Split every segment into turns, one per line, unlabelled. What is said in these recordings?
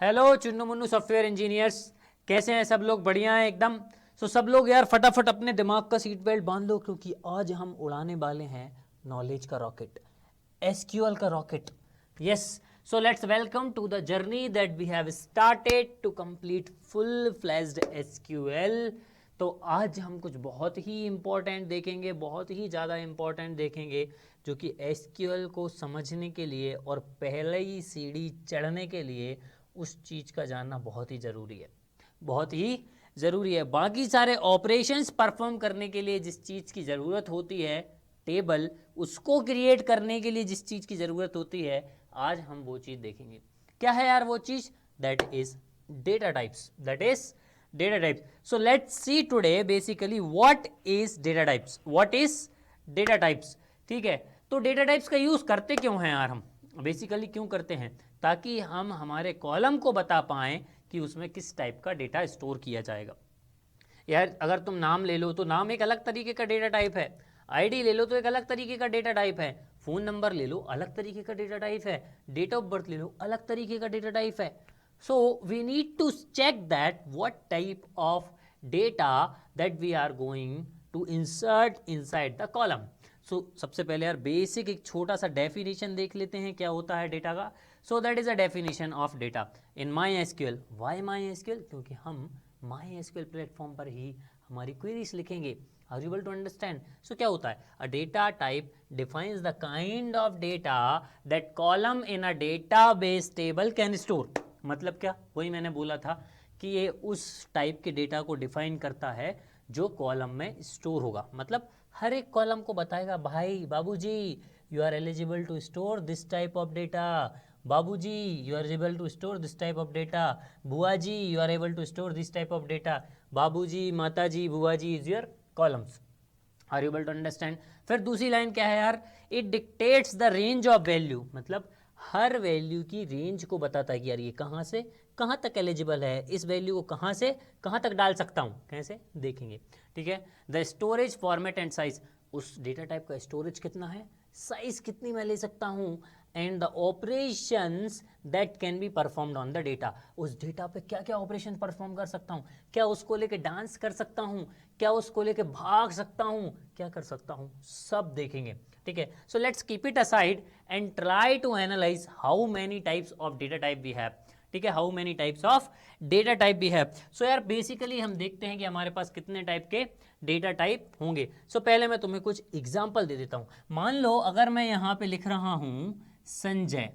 Hello Chunnu Munnu software engineers, कैसे हैं सब लोग? बढ़िया हैं एकदम। सब लोग यार फटाफट अपने दिमाग का सीट बेल्ट बांध लो, क्योंकि आज हम उड़ाने वाले हैं नॉलेज का रॉकेट, एसक्यूएल का rocket. Yes, so let's welcome to the journey that we have started to complete full fledged SQL. तो आज हम कुछ बहुत ही इंपॉर्टेंट देखेंगे, बहुत ही ज़्यादा इंपॉर्टेंट देखेंगे, जो कि एसक्यूएल को समझने के लिए और पहले ही सीढ़ी चढ़ने के लिए उस चीज़ का जानना बहुत ही ज़रूरी है, बहुत ही ज़रूरी है। बाकी सारे ऑपरेशंस परफॉर्म करने के लिए जिस चीज़ की ज़रूरत होती है, टेबल उसको क्रिएट करने के लिए जिस चीज़ की ज़रूरत होती है, आज हम वो चीज़ देखेंगे। क्या है यार वो चीज़? That is data types. That is data types. So let's see today basically what is data types, what is data types. ठीक है, तो डेटा टाइप्स का यूज़ करते क्यों हैं यार हम? बेसिकली क्यों करते हैं? ताकि हम हमारे कॉलम को बता पाएँ कि उसमें किस टाइप का डेटा स्टोर किया जाएगा। यार अगर तुम नाम ले लो तो नाम एक अलग तरीके का डेटा टाइप है, आईडी ले लो तो एक अलग तरीके का डेटा टाइप है, फ़ोन नंबर ले लो अलग तरीके का डेटा टाइप है, डेट ऑफ बर्थ ले लो अलग तरीके का डेटा टाइप है। So we need to check that what type of data that we are going to insert inside the column. सबसे पहले यार बेसिक एक छोटा सा डेफिनेशन देख लेते हैं क्या होता है डेटा का। So that is a definition of data in my SQL. Why MySQL? क्योंकि हम माई एसक्यूएल प्लेटफॉर्म पर ही हमारी क्वेरीज लिखेंगे। Are you able to understand? So क्या होता है? A data type defines the kind of data that column in a database table can store. मतलब क्या? वही मैंने बोला था कि ये उस टाइप के डेटा को डिफाइन करता है जो कॉलम में स्टोर होगा। मतलब हर एक कॉलम को बताएगा, भाई बाबूजी you are eligible to store this type of data, बाबूजी you are able to store this type of data, बुआजी you are able to store this type of data. बाबूजी, माताजी, बुआजी is your columns. Are you able to understand? फिर दूसरी line क्या है यार? It dictates the range of value. मतलब हर वैल्यू की रेंज को बताता है कि यार ये कहाँ से कहाँ तक एलिजिबल है, इस वैल्यू को कहाँ से कहाँ तक डाल सकता हूँ, कैसे देखेंगे। ठीक है, the storage format and size, उस डेटा टाइप का स्टोरेज कितना है, साइज कितनी मैं ले सकता हूँ, and the operations that can be performed on the data. उस डेटा पे क्या क्या ऑपरेशन परफॉर्म कर सकता हूँ, क्या उसको लेके डांस कर सकता हूँ, क्या उसको लेके भाग सकता हूँ, क्या कर सकता हूँ, सब देखेंगे। ठीक है, so let's keep it aside and try to analyse how many types of data type we have. ठीक है, how many types of data type भी है। सो यार बेसिकली हम देखते हैं कि हमारे पास कितने टाइप के डेटा टाइप होंगे। पहले मैं तुम्हें कुछ एग्जांपल दे देता हूं। मान लो अगर मैं यहां पे लिख रहा हूं संजय,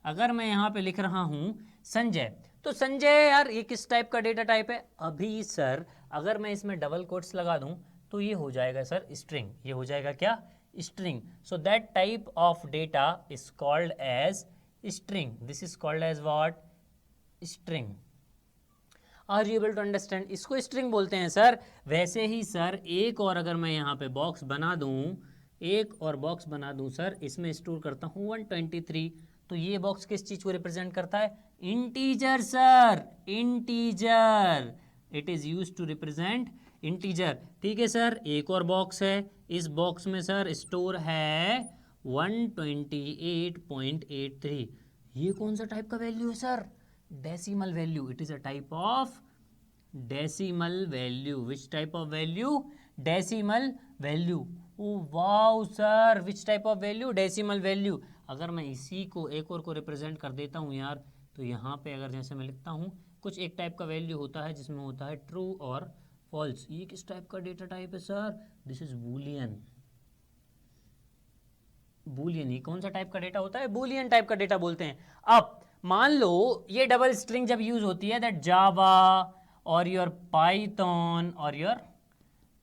अगर मैं यहां पे लिख रहा हूं संजय, तो संजय यार ये किस टाइप का डेटा टाइप है? अभी सर अगर मैं इसमें डबल कोट्स लगा दूं तो ये हो जाएगा सर स्ट्रिंग। ये हो जाएगा क्या? String. So that type of data is called as string. This is called as what? String. Are you able to understand? इसको स्ट्रिंग बोलते हैं सर। वैसे ही सर एक और अगर मैं यहाँ पे बॉक्स बना दूँ, एक और बॉक्स बना दूँ सर, इसमें स्टोर करता हूँ 123, तो ये बॉक्स किस चीज़ को रिप्रेजेंट करता है? Integer sir, integer. It is use to represent integer. ठीक है सर, एक और बॉक्स है, इस बॉक्स में सर स्टोर है 128.83। ये कौन सा टाइप का वैल्यू है sir? Decimal value. It is a type of decimal value. Which type of value? Decimal value. Oh wow sir, which type of value? Decimal value. अगर मैं इसी को एक और को रिप्रेजेंट कर देता हूँ यार, तो यहाँ पे अगर जैसे मैं लिखता हूँ कुछ एक टाइप का वैल्यू होता है जिसमें होता है ट्रू और फॉल्स। ये किस टाइप का डेटा टाइप है sir? This is boolean. Boolean ही कौन सा टाइप का डेटा होता है? बूलियन टाइप का डेटा बोलते हैं। अब मान लो ये डबल स्ट्रिंग जब यूज होती है, दैट जावा और योर पाइथन और योर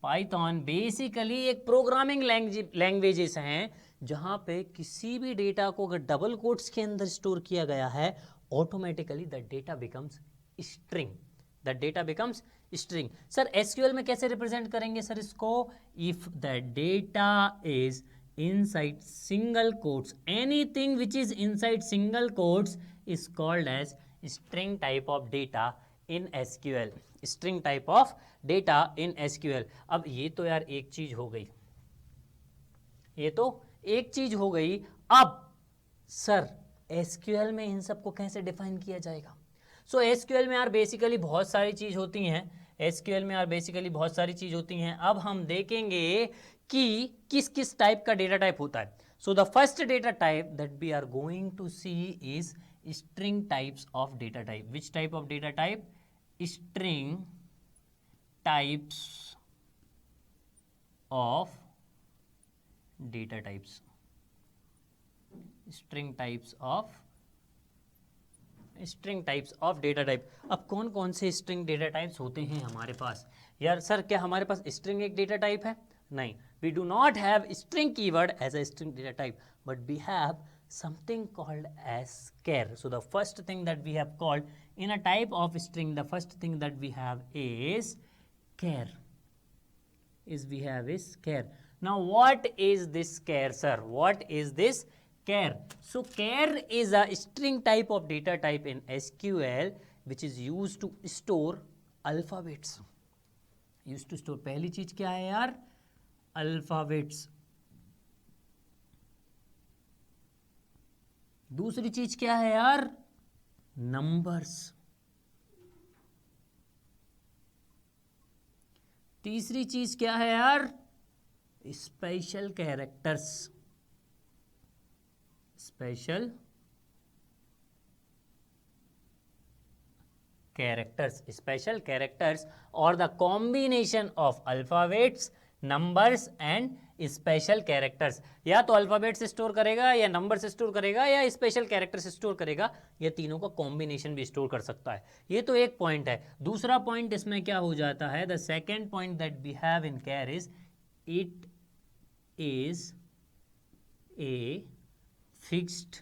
पाइथन बेसिकली एक प्रोग्रामिंग लैंग्वेजेस हैं जहां पे किसी भी डेटा को अगर डबल कोट्स के अंदर स्टोर किया गया है, automatically the data becomes string. The data becomes string. Sir SQL में कैसे रिप्रेजेंट करेंगे सर इसको? If the data is inside single quotes, anything which is inside single quotes is called as string type of data in SQL। string type of data in SQL। अब ये तो यार एक चीज हो गई, ये तो एक चीज हो गई। अब सर SQL में इन सबको कैसे डिफाइन किया जाएगा? सो एसक्यूएल में यार बेसिकली बहुत सारी चीज़ होती हैं, एसक्यूएल में यार बेसिकली बहुत सारी चीज़ होती हैं। अब हम देखेंगे कि किस किस टाइप का डेटा टाइप होता है। So the first data type that we are going to see is string types of data type. Which type of data type? String types of data types, string types of data type. अब कौन कौन से string data types होते हैं हमारे पास? यार sir क्या हमारे पास स्ट्रिंग एक डेटा टाइप है? नहीं, we do not have string keyword as a string data type, but we have something called as char. So the first thing that we have called in a type of string, the first thing that we have is char. Char. Now what is this char, sir? What is this char? So char is a string type of data type in SQL which is used to store alphabets. Used to store, पहली चीज क्या है यार? Alphabets. दूसरी चीज क्या है यार? नंबर्स। तीसरी चीज क्या है यार? Special characters. स्पेशल कैरेक्टर्स और the combination of alphabets, numbers and special characters. या तो अल्फाबेट से स्टोर करेगा, या नंबर से स्टोर करेगा, या स्पेशल कैरेक्टर से स्टोर करेगा, या तीनों का कॉम्बिनेशन भी स्टोर कर सकता है। ये तो एक पॉइंट है। दूसरा पॉइंट इसमें क्या हो जाता है? The second point that we have in char is it is a fixed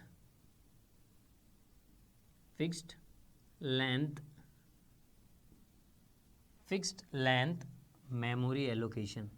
length memory allocation.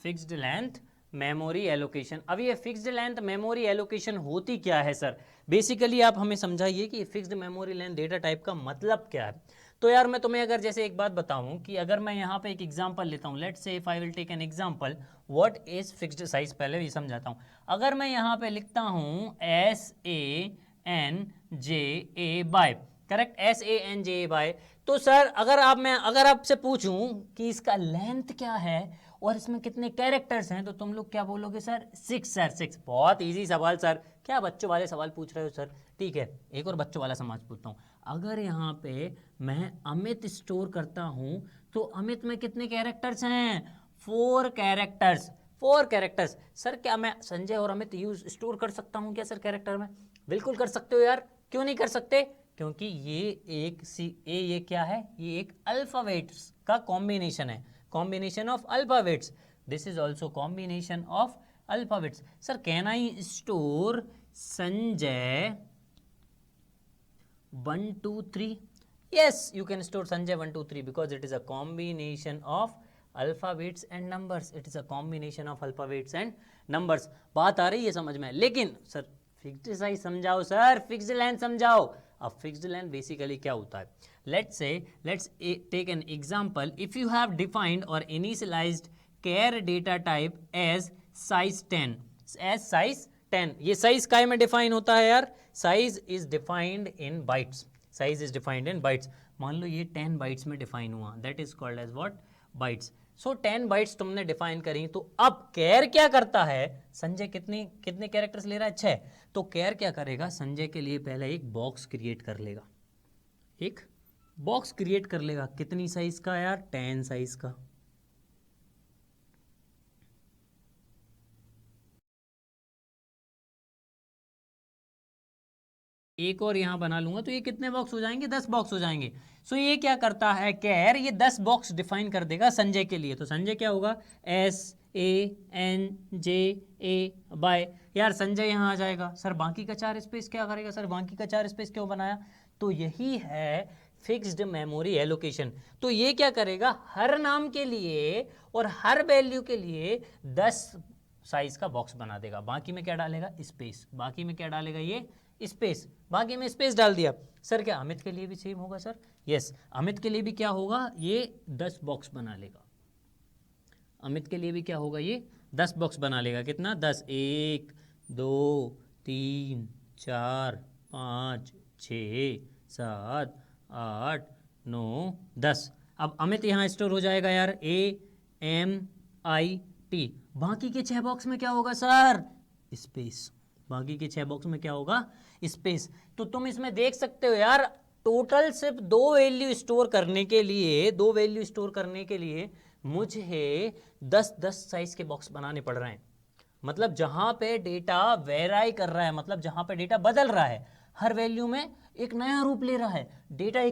Fixed length memory allocation. अब ये फिक्स्ड लेंथ मेमोरी एलोकेशन होती क्या है सर? बेसिकली आप हमें समझाइए कि fixed memory length data type का मतलब क्या है। तो यार मैं तुम्हें अगर जैसे एक बात बताऊं कि अगर मैं यहाँ पे एक एग्जांपल लेता हूँ, let's say if I will take an example, what is fixed size, पहले भी समझाता हूँ। अगर मैं यहाँ पे लिखता हूँ SANJA/, करेक्ट, SANJA/, तो सर अगर आपसे पूछूं कि इसका लेंथ क्या है और इसमें कितने कैरेक्टर्स हैं, तो तुम लोग क्या बोलोगे सर? 6 सर, 6। बहुत इजी सवाल सर, क्या बच्चों वाले सवाल पूछ रहे हो सर? ठीक है, एक और बच्चों वाला सवाल पूछता हूँ। अगर यहाँ पे मैं अमित स्टोर करता हूँ तो अमित में कितने कैरेक्टर्स हैं? 4 कैरेक्टर्स। 4 कैरेक्टर्स। सर क्या मैं संजय और अमित यूज स्टोर कर सकता हूँ क्या सर कैरेक्टर में? बिल्कुल कर सकते हो यार, क्यों नहीं कर सकते? क्योंकि ये क्या है? ये एक अल्फाबेट्स का कॉम्बिनेशन है, combination of alphabets. This is also combination of alphabets. Sir, can I store Sanjay 1 2 3? Yes, you can store Sanjay 1 2 3 because it is a combination of alphabets and numbers. It is a combination of alphabets and numbers. बात आ रही है समझ में? लेकिन sir fixed size समझाओ sir, fixed length समझाओ। अब fixed length basically क्या होता है? let's take an example. If you have defined or initialized char data type as size 10, ये साइज काय में डिफाइन होता है यार? Size is defined in bytes. मान लो ये 10 बाइट्स में डिफाइन हुआ, that is called as what? Bytes. So 10 bytes तुमने डिफाइन करी, तो अब कैर क्या करता है? संजय कितने कैरेक्टर्स ले रहा है? 6। तो कैर क्या करेगा? संजय के लिए पहले एक बॉक्स क्रिएट कर लेगा, एक बॉक्स क्रिएट कर लेगा। कितनी साइज का यार? 10 साइज का। एक और यहां बना लूंगा तो ये कितने बॉक्स हो जाएंगे? 10 बॉक्स हो जाएंगे। सो ये क्या करता है? कैर ये 10 बॉक्स डिफाइन कर देगा संजय के लिए। तो संजय क्या होगा? SANJA/। यार संजय यहां आ जाएगा। सर बाकी का 4 स्पेस क्या करेगा? सर बाकी का 4 स्पेस क्यों बनाया? तो यही है फिक्स्ड मेमोरी एलोकेशन। तो ये क्या करेगा? हर नाम के लिए और हर वैल्यू के लिए 10 साइज का बॉक्स बना देगा। बाकी में क्या डालेगा? स्पेस। बाकी में क्या डालेगा? ये स्पेस। बाकी में स्पेस डाल दिया। सर क्या अमित के लिए भी सेम होगा सर? यस, अमित के लिए भी क्या होगा? ये 10 बॉक्स बना लेगा। अमित के लिए भी क्या होगा? ये 10 बॉक्स बना लेगा। कितना? 10। 1 2 3 4 5 6 7 8 9 10। अब अमित यहाँ स्टोर हो जाएगा यार, AMIT। बाकी के 6 बॉक्स में क्या होगा सर? स्पेस। बाकी के 6 बॉक्स में क्या होगा? स्पेस। तो तुम इसमें देख सकते हो यार, टोटल सिर्फ दो वैल्यू स्टोर करने के लिए मुझे 10-10 साइज के बॉक्स बनाने पड़ रहे हैं। मतलब जहां पे डेटा वेराई कर रहा है, मतलब जहां पे डेटा बदल रहा है, हर वैल्यू में एक नया रूप ले रहा है। डेटा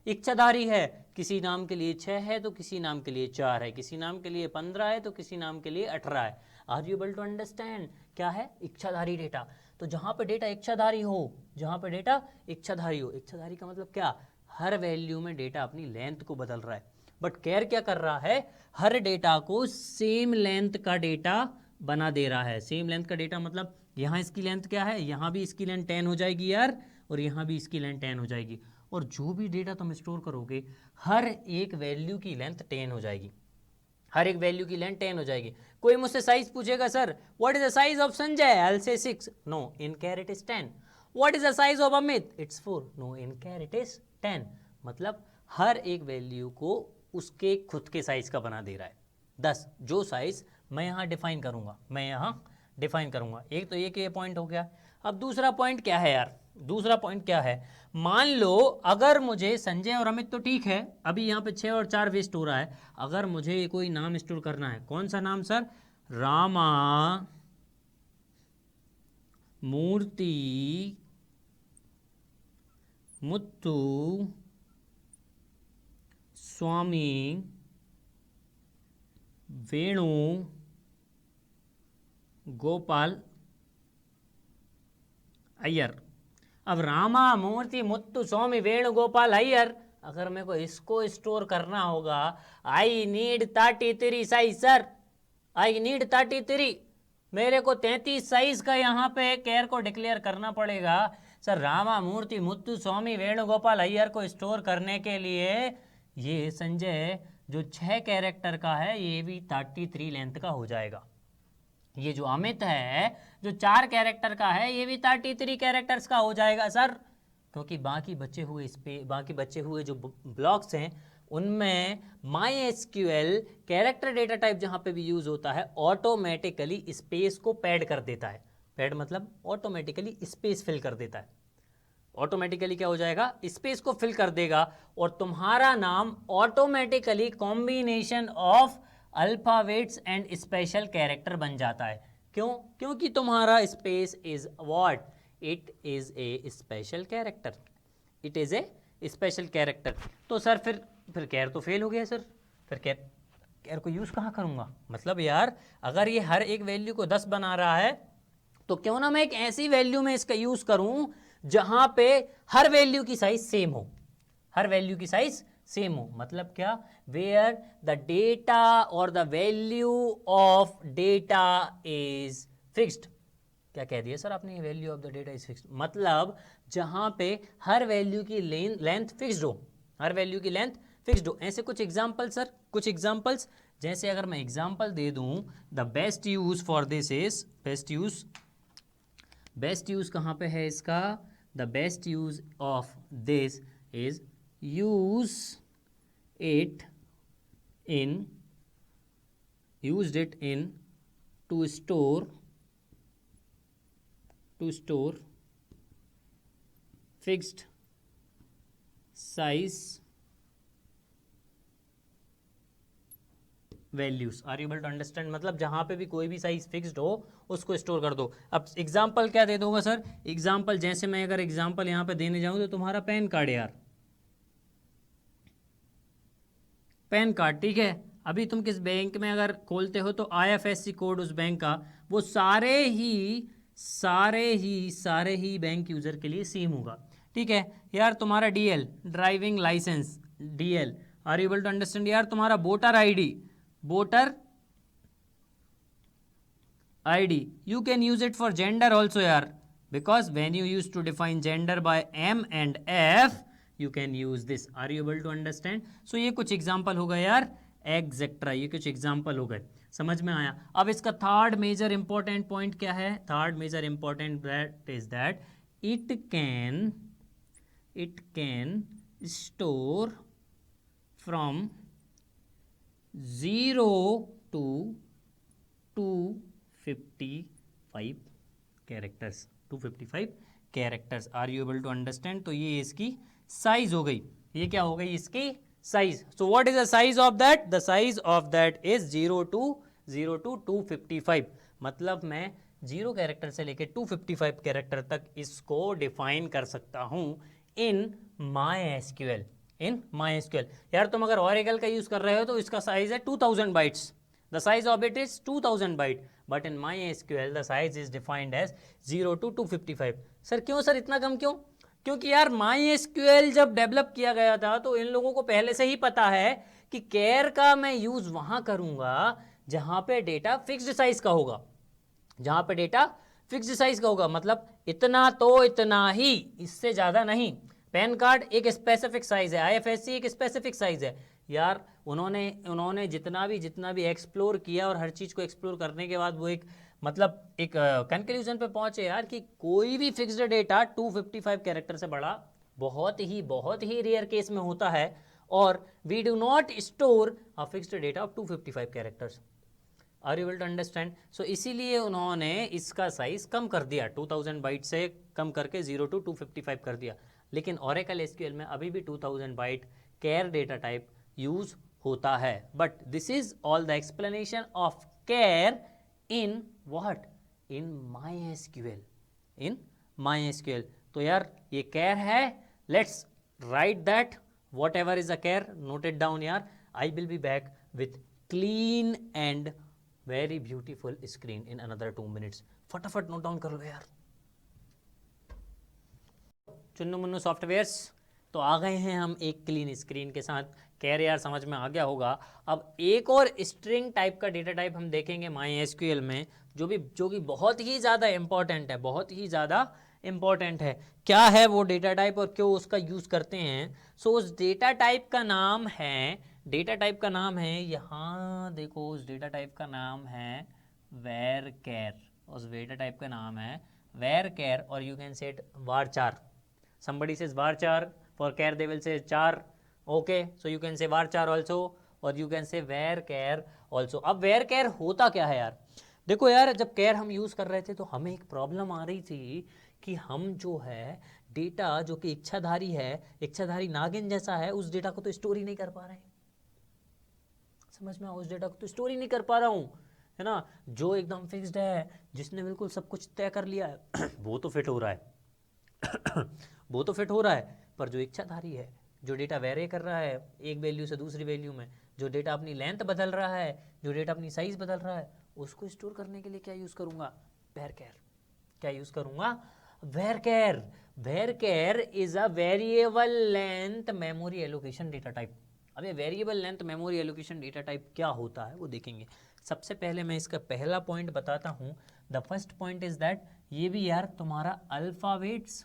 इच्छाधारी है। किसी नाम के लिए 6 है तो किसी नाम के लिए 4 है, किसी नाम के लिए 15 है तो किसी नाम के लिए 18 है। Are you able to understand? क्या है? इच्छाधारी डेटा। तो जहां पे डेटा इच्छाधारी हो, इच्छाधारी का मतलब क्या? हर वैल्यू में डेटा अपनी लेंथ को बदल रहा है। बट केयर क्या कर रहा है? हर डेटा को सेम लेंथ का डेटा बना दे रहा है। सेम लेंथ का डेटा मतलब यहाँ इसकी लेंथ क्या है? यहाँ भी इसकी लेंथ 10 हो जाएगी यार, और यहाँ भी इसकी लेंथ 10 हो जाएगी। और जो भी डेटा तुम स्टोर करोगे, हर एक वैल्यू की लेंथ 10 हो जाएगी। कोई मुझसे साइज पूछेगा, sir what is the size of Sanjay? I will say 6। No, in char it is 10। What is the size of Amit? It's 4। No, in char it is 10। मतलब हर एक वैल्यू को उसके खुद के साइज का बना दे रहा है। 10 जो साइज मैं यहाँ डिफाइन करूँगा, एक तो ये पॉइंट हो गया। अब दूसरा पॉइंट क्या है यार? मान लो अगर मुझे संजय और अमित तो ठीक है, अभी यहाँ पे 6 और 4 वेस्ट हो रहा है। अगर मुझे कोई नाम स्टोर करना है, कौन सा नाम सर? रामा, मूर्ति, मुत्तू, स्वामी, वेणु, गोपाल, अय्यर। अब रामा, मूर्ति, मुत्तु, स्वामी, वेणुगोपाल, अय्यर, अगर मेरे को इसको स्टोर करना होगा, आई नीड 33 साइज सर, मेरे को 33 साइज का यहाँ पे केयर को डिक्लेयर करना पड़ेगा। सर रामा, मूर्ति, मुत्तु, स्वामी, वेणुगोपाल, अय्यर को स्टोर करने के लिए ये संजय जो 6 कैरेक्टर का है, ये भी 33 लेंथ का हो जाएगा। ये जो अमित है जो 4 कैरेक्टर का है, ये भी 33 कैरेक्टर्स का हो जाएगा सर, क्योंकि बाकी बचे हुए जो ब्लॉक्स हैं उनमें MySQL कैरेक्टर डेटा टाइप जहां पे भी यूज होता है, ऑटोमेटिकली स्पेस को पैड कर देता है। पैड मतलब ऑटोमेटिकली स्पेस फिल कर देता है। ऑटोमेटिकली क्या हो जाएगा? स्पेस को फिल कर देगा, और तुम्हारा नाम automatically combination of alphabets and special character बन जाता है। क्यों? क्योंकि तुम्हारा space is what? It is A special character. तो सर फिर कैर तो फेल हो गया सर। फिर कैर को यूज कहाँ करूंगा? मतलब यार अगर ये हर एक वैल्यू को 10 बना रहा है, तो क्यों ना मैं एक ऐसी वैल्यू में इसका यूज करूं जहां पे हर वैल्यू की साइज सेम हो। मतलब क्या? वेयर द डेटा और the value of data is fixed. क्या कह दिया सर आपने? Value of the data is fixed मतलब जहां पे हर वैल्यू की लेंथ फिक्स्ड हो। ऐसे कुछ एग्जांपल सर, जैसे अगर मैं एग्जांपल दे दूं, the best use for this is, best use कहां पे है इसका? The best use of this is used it in to store fixed size values. Are you able to understand? मतलब जहां पे भी कोई भी साइज फिक्स्ड हो उसको स्टोर कर दो। अब एग्जांपल क्या दे दूंगा सर? एग्जांपल जैसे मैं अगर एग्जांपल यहां पे देने जाऊं तो तुम्हारा पैन कार्ड यार, पैन कार्ड ठीक है। अभी तुम किस बैंक में अगर खोलते हो तो IFSC कोड उस बैंक का, वो सारे ही बैंक यूजर के लिए सेम होगा। ठीक है यार, तुम्हारा DL, driving licence, DL, are you able to understand? यार तुम्हारा voter ID, you can use it for gender also यार, because when you used to define gender by M and F, you can use this. Are you able to understand? So ये कुछ example होगा यार एग्जेक्ट्रा, ये कुछ example हो गए, समझ में आया। अब इसका थर्ड मेजर इंपॉर्टेंट पॉइंट क्या है? Third major important that is that it can store from 0 to 255 characters, 255 characters. Are you able to understand? तो ये इसकी साइज हो गई, ये क्या हो गई इसकी size. So what is the size of that? The size of that is 0 to 255, मतलब मैं 0 कैरेक्टर से लेके 255 कैरेक्टर तक इसको डिफाइन कर सकता हूं इन माई एसक्यूएल। इन माई एसक्यूएल यार, तुम अगर ऑरेकल का यूज कर रहे हो तो इसका साइज है 2000 bytes, the size of it is 2000 byte, but in my SQL the size is defined as 0 to 255। Sir क्यों सर, इतना कम क्यों? क्योंकि यार माई एसक्यूएल जब डेवलप किया गया था तो इन लोगों को पहले से ही पता है कि केयर का मैं यूज वहां करूंगा जहां पे डेटा फिक्स्ड साइज का होगा, जहां पे डेटा फिक्स्ड साइज का होगा, मतलब इतना तो इतना ही, इससे ज्यादा नहीं। पैन कार्ड एक स्पेसिफिक साइज है, आईएफएससी एक स्पेसिफिक साइज है। यार उन्होंने जितना भी एक्सप्लोर किया और हर चीज को एक्सप्लोर करने के बाद वो एक मतलब एक कंक्लूजन पे पहुंचे यार कि कोई भी फिक्स्ड डेटा 255 कैरेक्टर से बड़ा बहुत ही रेयर केस में होता है, और we do not store a fixed data of 255 characters. Are you will to understand? So इसीलिए उन्होंने इसका साइज कम कर दिया, 2000 बाइट से कम करके 0 to 255 कर दिया। लेकिन ओरेकल एसक्यूएल में अभी भी 2000 byte char data type use होता है। But this is all the explanation of char in what? In my SQL, in my SQL. तो यार ये केयर है, let's write that whatever is a char, note it down यार। I will be back with clean and very beautiful screen in another 2 minutes। फटाफट note down कर लो यार। Chunnu Munnu softwares, तो आ गए हैं हम एक क्लीन स्क्रीन के साथ। कह रहे यार समझ में आ गया होगा। अब एक और स्ट्रिंग टाइप का डेटा टाइप हम देखेंगे माई एसक्यूएल में, जो कि बहुत ही ज़्यादा इंपॉर्टेंट है, बहुत ही ज़्यादा इंपॉर्टेंट है। क्या है वो डेटा टाइप और क्यों उसका यूज़ करते हैं? सो उस डेटा टाइप का नाम है, यहाँ देखो, उस डेटा टाइप का नाम है वेर कैर। उस डेटा टाइप का नाम है वेर कैर, और you can set varchar। somebody says varchar, for char they will say char, okay, so you can say varchar also, or you can say varchar also। अब varchar होता क्या है यार? देखो यार, जब कैर हम यूज कर रहे थे तो हमें एक प्रॉब्लम आ रही थी कि हम जो है डेटा जो कि इच्छाधारी है, इच्छाधारी नागिन जैसा है, उस डेटा को तो स्टोर ही नहीं कर पा रहे हैं। समझ में? उस डेटा को तो स्टोर ही नहीं कर पा रहा हूँ, है ना। जो एकदम फिक्स्ड है, जिसने बिल्कुल सब कुछ तय कर लिया है वो तो फिट हो रहा है वो तो फिट हो रहा है, पर जो इच्छाधारी है, जो डेटा वेरी कर रहा है एक वैल्यू से दूसरी वैल्यू में, जो डेटा अपनी लेंथ बदल रहा है, जो डेटा अपनी साइज बदल रहा है, उसको स्टोर करने के लिए क्या यूज़ करूँगा? वेरकेर। क्या यूज़ करूँगा? Varchar. Varchar is a variable length memory allocation data type. अब ये variable length memory allocation data type क्या होता है वो देखेंगे। सबसे पहले मैं इसका पहला पॉइंट बताता हूँ। The first point is that ये भी यार तुम्हारा अल्फाबेट्स,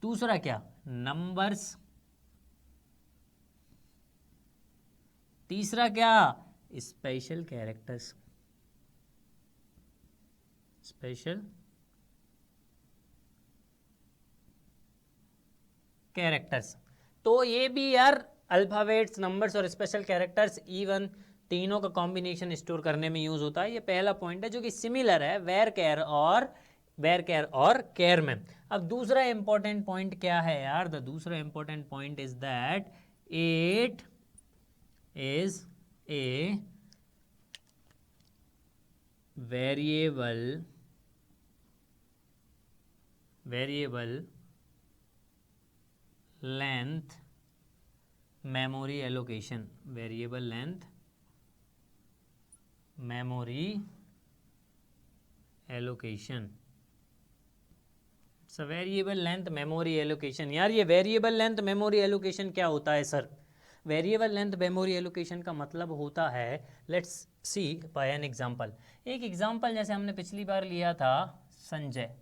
दूसरा क्या? नंबर्स, तीसरा क्या? Special characters, special characters. तो ये भी यार अल्फाबेट्स, नंबर्स और स्पेशल कैरेक्टर्स, इवन तीनों का कॉम्बिनेशन स्टोर करने में यूज होता है। ये पहला पॉइंट है जो कि सिमिलर है वेर केयर और केयर में। अब दूसरा इंपॉर्टेंट पॉइंट क्या है यार? द दूसरा important point is that it is a variable length memory allocation, variable length memory allocation. Variable length memory allocation. यार ये वेरिएबल लेंथ मेमोरी एलोकेशन क्या होता है sir? Variable length memory allocation का मतलब होता है, let's see by an example. एक एग्जांपल जैसे हमने पिछली बार लिया था संजय।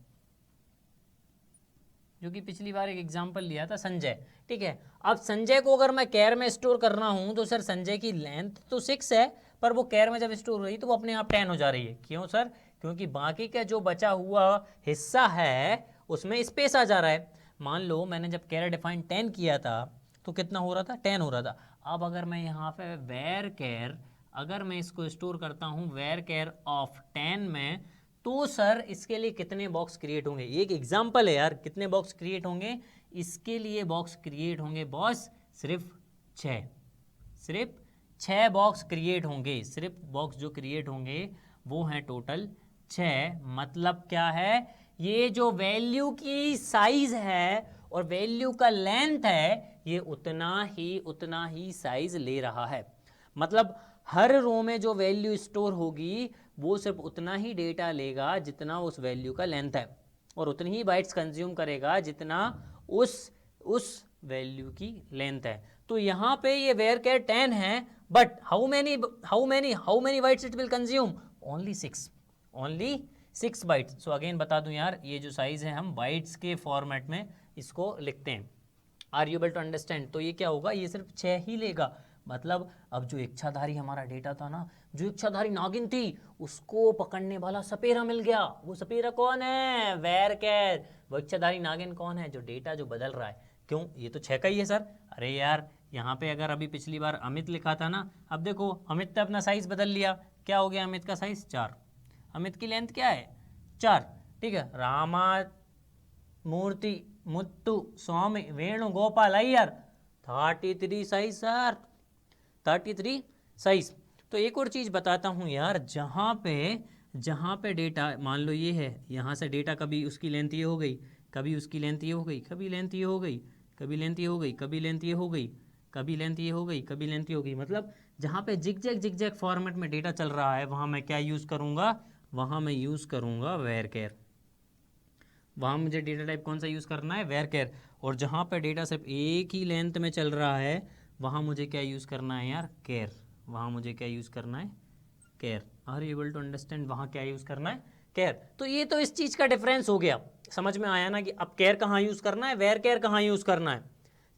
जो कि पिछली बार एक एग्जांपल लिया था संजय, ठीक है। अब संजय को अगर मैं कैर में स्टोर कर रहा हूं तो सर संजय की लेंथ तो 6 है, पर वो कैर में जब स्टोर हो रही तो वो अपने आप 10 हो जा रही है। क्यों सर? क्योंकि बाकी का जो बचा हुआ हिस्सा है उसमें स्पेस आ जा रहा है। मान लो मैंने जब कैर डिफाइन 10 किया था तो कितना हो रहा था? 10 हो रहा था। अब अगर मैं यहाँ पे वेर कैर, अगर मैं इसको स्टोर करता हूँ वेर कैर ऑफ 10 में, तो सर इसके लिए कितने बॉक्स क्रिएट होंगे? एक एग्जांपल है यार, कितने बॉक्स क्रिएट होंगे इसके लिए? बॉक्स क्रिएट होंगे बॉस सिर्फ 6, सिर्फ 6 बॉक्स क्रिएट होंगे। सिर्फ बॉक्स जो क्रिएट होंगे वो हैं टोटल 6। मतलब क्या है? ये जो वैल्यू की साइज है और वैल्यू का लेंथ है ये उतना ही साइज ले रहा है। मतलब हर रो में जो वैल्यू स्टोर होगी वो सिर्फ उतना ही डेटा लेगा जितना उस वैल्यू का लेंथ है, और उतनी ही बाइट्स कंज्यूम करेगा जितना उस वैल्यू की लेंथ है। तो यहाँ पे ये वेयर कैर 10 है, but how many bytes it will consume? Only 6 bytes. So again बता दूं यार, ये जो साइज है हम बाइट्स के फॉर्मेट में इसको लिखते हैं। Are you able to understand? तो ये क्या होगा? ये सिर्फ 6 ही लेगा। मतलब अब जो इच्छाधारी हमारा डेटा था ना, जो इच्छाधारी नागिन थी, उसको पकड़ने वाला सपेरा मिल गया। वो सपेरा कौन है? वेर कैर। वो इच्छाधारी नागिन कौन है? जो डेटा जो बदल रहा है। क्यों? ये तो 6 का ही है सर। अरे यार यहाँ पे अगर अभी पिछली बार अमित लिखा था ना, अब देखो अमित ने अपना साइज बदल लिया। क्या हो गया अमित का साइज? 4। अमित की लेंथ क्या है? 4, ठीक है। Ramamurthy Muthuswamy Venugopal Iyer 33 size sir, 33 size. तो एक और चीज़ बताता हूँ यार, जहाँ पे डेटा मान लो ये है, यहाँ से डेटा कभी उसकी लेंथ ये हो गई, कभी उसकी लेंथ ये हो गई, कभी लेंथ ये हो गई, कभी लेंथ ये हो गई, कभी लेंथ ये हो गई, कभी लेंथ ये हो गई, कभी लेंथ ये हो गई। मतलब जहाँ पे जिगजैग फॉर्मेट में डेटा चल रहा है वहाँ मैं क्या यूज़ करूँगा? वहाँ मैं यूज़ करूँगा वेर कैर। वहाँ मुझे डेटा टाइप कौन सा यूज़ करना है? वेर कैर। और जहाँ पे डेटा सिर्फ एक ही लेंथ में चल रहा है वहाँ मुझे क्या यूज़ करना है यार? कैर। वहाँ मुझे क्या यूज़ करना है? Char. Are you able to understand? वहाँ क्या यूज़ करना है? कैर। तो ये तो इस चीज़ का डिफरेंस हो गया, समझ में आया ना कि अब कैर कहाँ यूज़ करना है, वेर कैर कहाँ यूज़ करना है,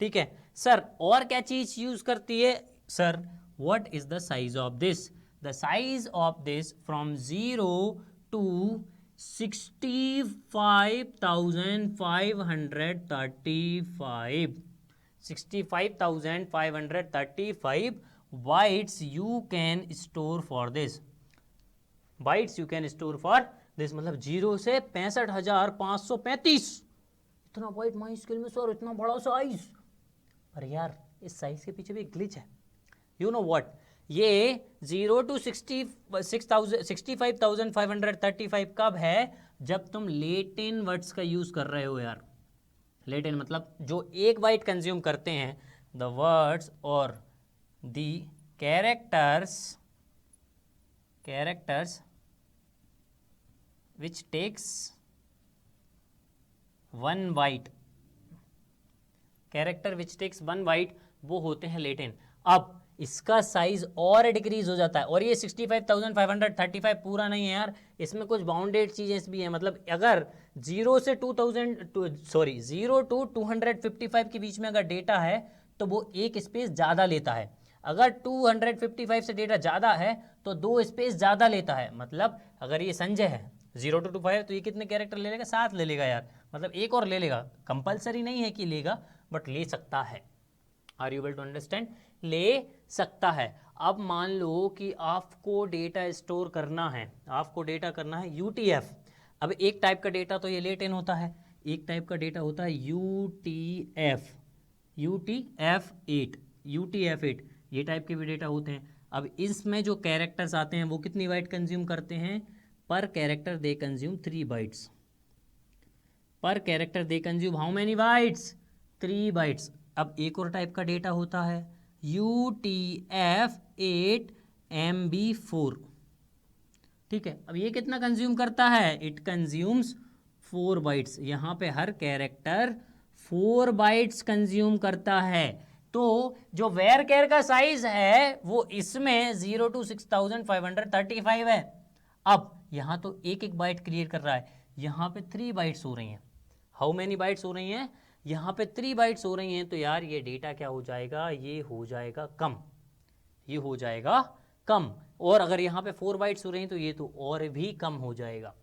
ठीक है सर। और क्या चीज़ यूज़ करती है sir? What is the size of this? The size of this from 0 to 65,535 65,535 bytes you can store for this, bytes you can store for this। मतलब 0 से 65,535 इतना बाइट माई स्केल में सर, इतना बड़ा साइज। पर यार इस साइज के पीछे भी एक ग्लिच है। You know what? ये 0 टू 65,535 कब है? जब तुम लेटिन वर्ड्स का यूज कर रहे हो यार। लेटिन मतलब जो एक बाइट कंज्यूम करते हैं, द वर्ड्स और the characters which takes 1 byte, character which takes 1 byte, वो होते हैं लेटिन। अब इसका साइज और डिक्रीज हो जाता है, और ये 65,535 पूरा नहीं है यार, इसमें कुछ बाउंडेड चीजें भी हैं। मतलब अगर 0 से 0 टू 255 के बीच में अगर डेटा है तो वो एक स्पेस ज़्यादा लेता है। अगर 255 से डेटा ज़्यादा है तो 2 स्पेस ज़्यादा लेता है। मतलब अगर ये संजय है 0 टू 25 तो ये कितने कैरेक्टर ले लेगा? 7 ले लेगा यार। मतलब एक और ले लेगा, कंपलसरी नहीं है कि लेगा, बट ले सकता है। Are you able to understand? ले सकता है। अब मान लो कि आपको डेटा स्टोर करना है, आपको डेटा करना है यूटीएफ। अब एक टाइप का डेटा तो ये लेटिन होता है, एक टाइप का डेटा होता है यूटीएफ 8, ये टाइप के भी डेटा होते हैं। अब इसमें जो कैरेक्टर्स आते हैं वो कितनी बाइट कंज्यूम करते हैं? पर कैरेक्टर दे कंज्यूम 3 बाइट्स। पर character they consume how many bytes? 3 bytes. अब एक और टाइप का डेटा होता है UTF-8MB4, ठीक है। अब ये कितना कंज्यूम करता है? It consumes 4 bytes. यहाँ पे हर कैरेक्टर 4 बाइट्स कंज्यूम करता है। तो जो वेर कैर का साइज है वो इसमें 0 टू 6535 है। अब यहाँ तो एक बाइट क्रिएट कर रहा है, यहाँ पे 3 बाइट्स हो रही हैं। हाउ मैनी बाइट्स हो रही हैं, यहाँ पे 3 बाइट्स हो रही हैं, तो यार ये डेटा क्या हो जाएगा, ये हो जाएगा कम, ये हो जाएगा कम। और अगर यहाँ पे 4 बाइट्स हो रही हैं तो ये तो और भी कम हो जाएगा,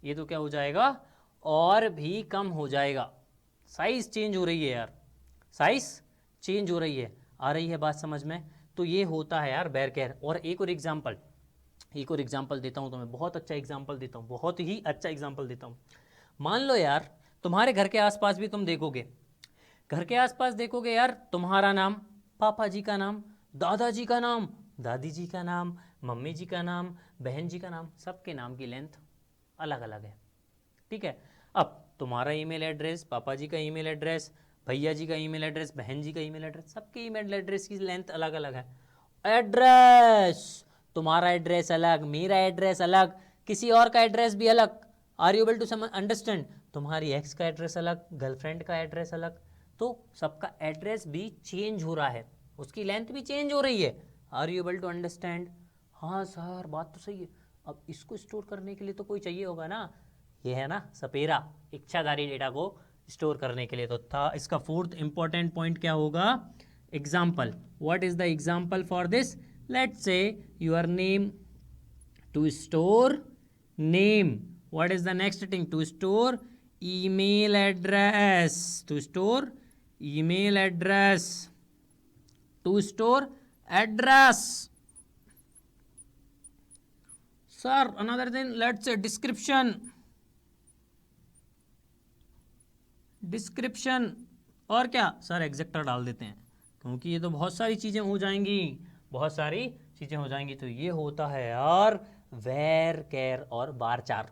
ये तो क्या हो जाएगा, और भी कम हो जाएगा। साइज चेंज हो रही है यार, साइज चेंज हो रही है, आ रही है बात समझ में। तो ये होता है यार बेरकेर। और एक और एग्जाम्पल देता हूँ तुम्हें, बहुत अच्छा एग्जाम्पल देता हूँ, बहुत ही अच्छा एग्जाम्पल देता हूँ। मान लो यार तुम्हारे घर के आसपास भी तुम देखोगे, घर के आसपास देखोगे यार, तुम्हारा नाम, पापा जी का नाम, दादाजी का नाम, दादी जी का नाम, मम्मी जी का नाम, बहन जी का नाम, सबके नाम की लेंथ अलग अलग है, ठीक है। अब तुम्हारा ईमेल एड्रेस, पापा जी का ईमेल एड्रेस, भैया जी का ईमेल एड्रेस, बहन जी का ईमेल एड्रेस, सबके ईमेल एड्रेस की लेंथ अलग अलग है। एड्रेस, तुम्हारा एड्रेस अलग, मेरा एड्रेस अलग, किसी और का एड्रेस भी अलग। Are you able to understand? तुम्हारी एक्स का एड्रेस अलग, गर्लफ्रेंड का एड्रेस अलग, तो सबका एड्रेस भी चेंज हो रहा है, उसकी लेंथ भी चेंज हो रही है। Are you able to understand? हाँ सर बात तो सही है। अब इसको स्टोर करने के लिए तो कोई चाहिए होगा ना, ये है ना सपेरा, इच्छाधारी डेटा को स्टोर करने के लिए। तो था इसका फोर्थ इंपॉर्टेंट पॉइंट क्या होगा, example. What is the example for this? Let's say your name, to store name. What is the next thing? To store email address, to store email address, to store address. Sir, another thing, let's say description, और क्या sir, एग्जेक्टर डाल देते हैं, क्योंकि ये तो बहुत सारी चीज़ें हो जाएंगी, बहुत सारी चीज़ें हो जाएंगी। तो ये होता है यार वेर केयर और बार चार,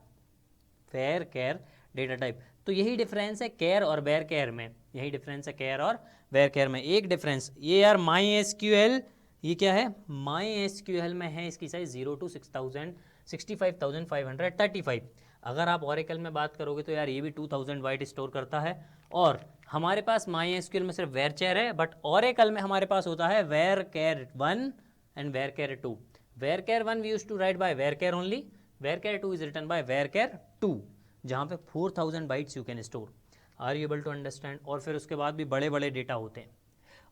वेर केयर डेटा टाइप। तो यही डिफरेंस है केयर और वेर केयर में, यही डिफरेंस है केयर और वेर केयर में। एक डिफरेंस ये यार, माई एसक्यूएल, ये क्या है, माई एसक्यूएल में है इसकी साइज 0 to 65,535। अगर आप ओरेकल में बात करोगे तो यार ये भी 2000 बाइट स्टोर करता है। और हमारे पास माई एसक्यूएल में सिर्फ वेर चेयर है, बट ओरेकल में हमारे पास होता है varchar 1 and varchar 2। Varchar 1 we use to write by varchar only, varchar 2 is written by varchar 2, जहाँ पे 4000 bytes you can store. Are you able to understand? और फिर उसके बाद भी बड़े बड़े data होते हैं।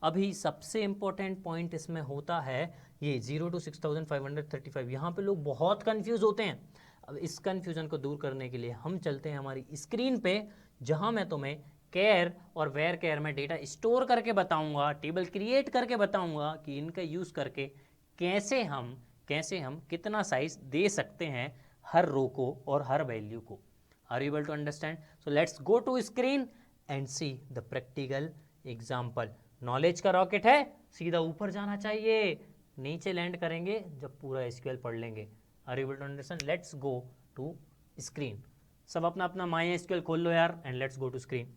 अभी सबसे इंपॉर्टेंट पॉइंट इसमें होता है ये 0 to 6535। यहाँ पे लोग बहुत कंफ्यूज होते हैं। अब इस कंफ्यूजन को दूर करने के लिए हम चलते हैं हमारी स्क्रीन पे, जहाँ मैं तुम्हें केयर और वेर केयर में डेटा स्टोर करके बताऊंगा, टेबल क्रिएट करके बताऊंगा कि इनका यूज़ करके कैसे हम कितना साइज दे सकते हैं हर रो को और हर वैल्यू को। Are you able to understand? So let's go to screen and see the practical example. Knowledge का रॉकेट है, सीधा ऊपर जाना चाहिए, नीचे लैंड करेंगे जब पूरा एसक्यूएल पढ़ लेंगे। Are you able to understand? Let's go to screen. सब अपना अपना माई एसक्यूएल खोल लो यार and let's go to screen.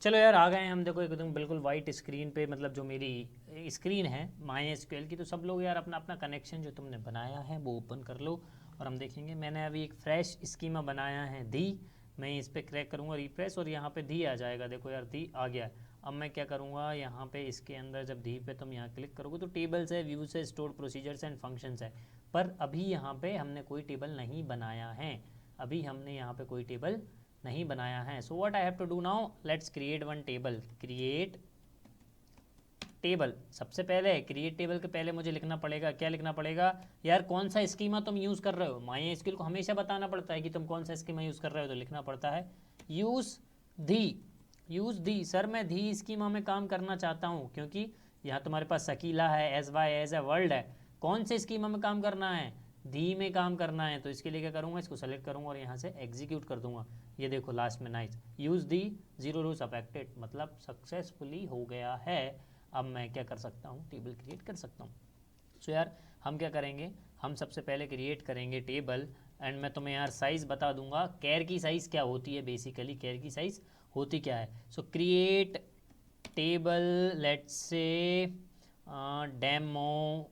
चलो यार आ गए हम, देखो एकदम बिल्कुल वाइट स्क्रीन पे, मतलब जो मेरी स्क्रीन है माई एसक्यूएल की। तो सब लोग यार अपना अपना कनेक्शन जो तुमने बनाया है वो ओपन कर लो और हम देखेंगे। मैंने अभी एक फ्रेश स्कीमा बनाया है दी, मैं इस पर क्रैक करूँगा रिफ्रेश और यहाँ पे दी आ जाएगा। देखो यार दी आ गया। अब मैं क्या करूँगा, यहाँ पे इसके अंदर जब दी पे तुम यहाँ क्लिक करोगे तो टेबल्स है, व्यूज है, स्टोर्ड प्रोसीजर्स एंड फंक्शंस है। पर अभी यहाँ पे हमने कोई टेबल नहीं बनाया है, अभी हमने यहाँ पे कोई टेबल नहीं बनाया है। So what I have to do now, let's create one table. Create table, सबसे पहले क्रिएट टेबल के पहले मुझे लिखना पड़ेगा, क्या लिखना पड़ेगा यार, कौन सा स्कीमा तुम यूज़ कर रहे हो। माई एसक्यूएल को हमेशा बताना पड़ता है कि तुम कौन सा स्कीमा यूज़ कर रहे हो, तो लिखना पड़ता है यूज़ दी। सर मैं दी स्कीमा में काम करना चाहता हूँ, क्योंकि यहाँ तुम्हारे पास शकीला है, as Y as a world है, कौन से स्कीमा में काम करना है, दी में काम करना है। तो इसके लिए क्या करूँगा, इसको सेलेक्ट करूँगा और यहाँ से एग्जीक्यूट कर दूंगा। ये देखो लास्ट में नाइस, यूज़ दी 0 रूल्स अफेक्टेड, मतलब सक्सेसफुली हो गया है। अब मैं क्या कर सकता हूँ, टेबल क्रिएट कर सकता हूँ। सो यार हम क्या करेंगे, हम सबसे पहले क्रिएट करेंगे टेबल एंड मैं तुम्हें यार साइज़ बता दूंगा, कैर की साइज़ क्या होती है, बेसिकली कैर की साइज़ होती क्या है। सो create table, let's say demo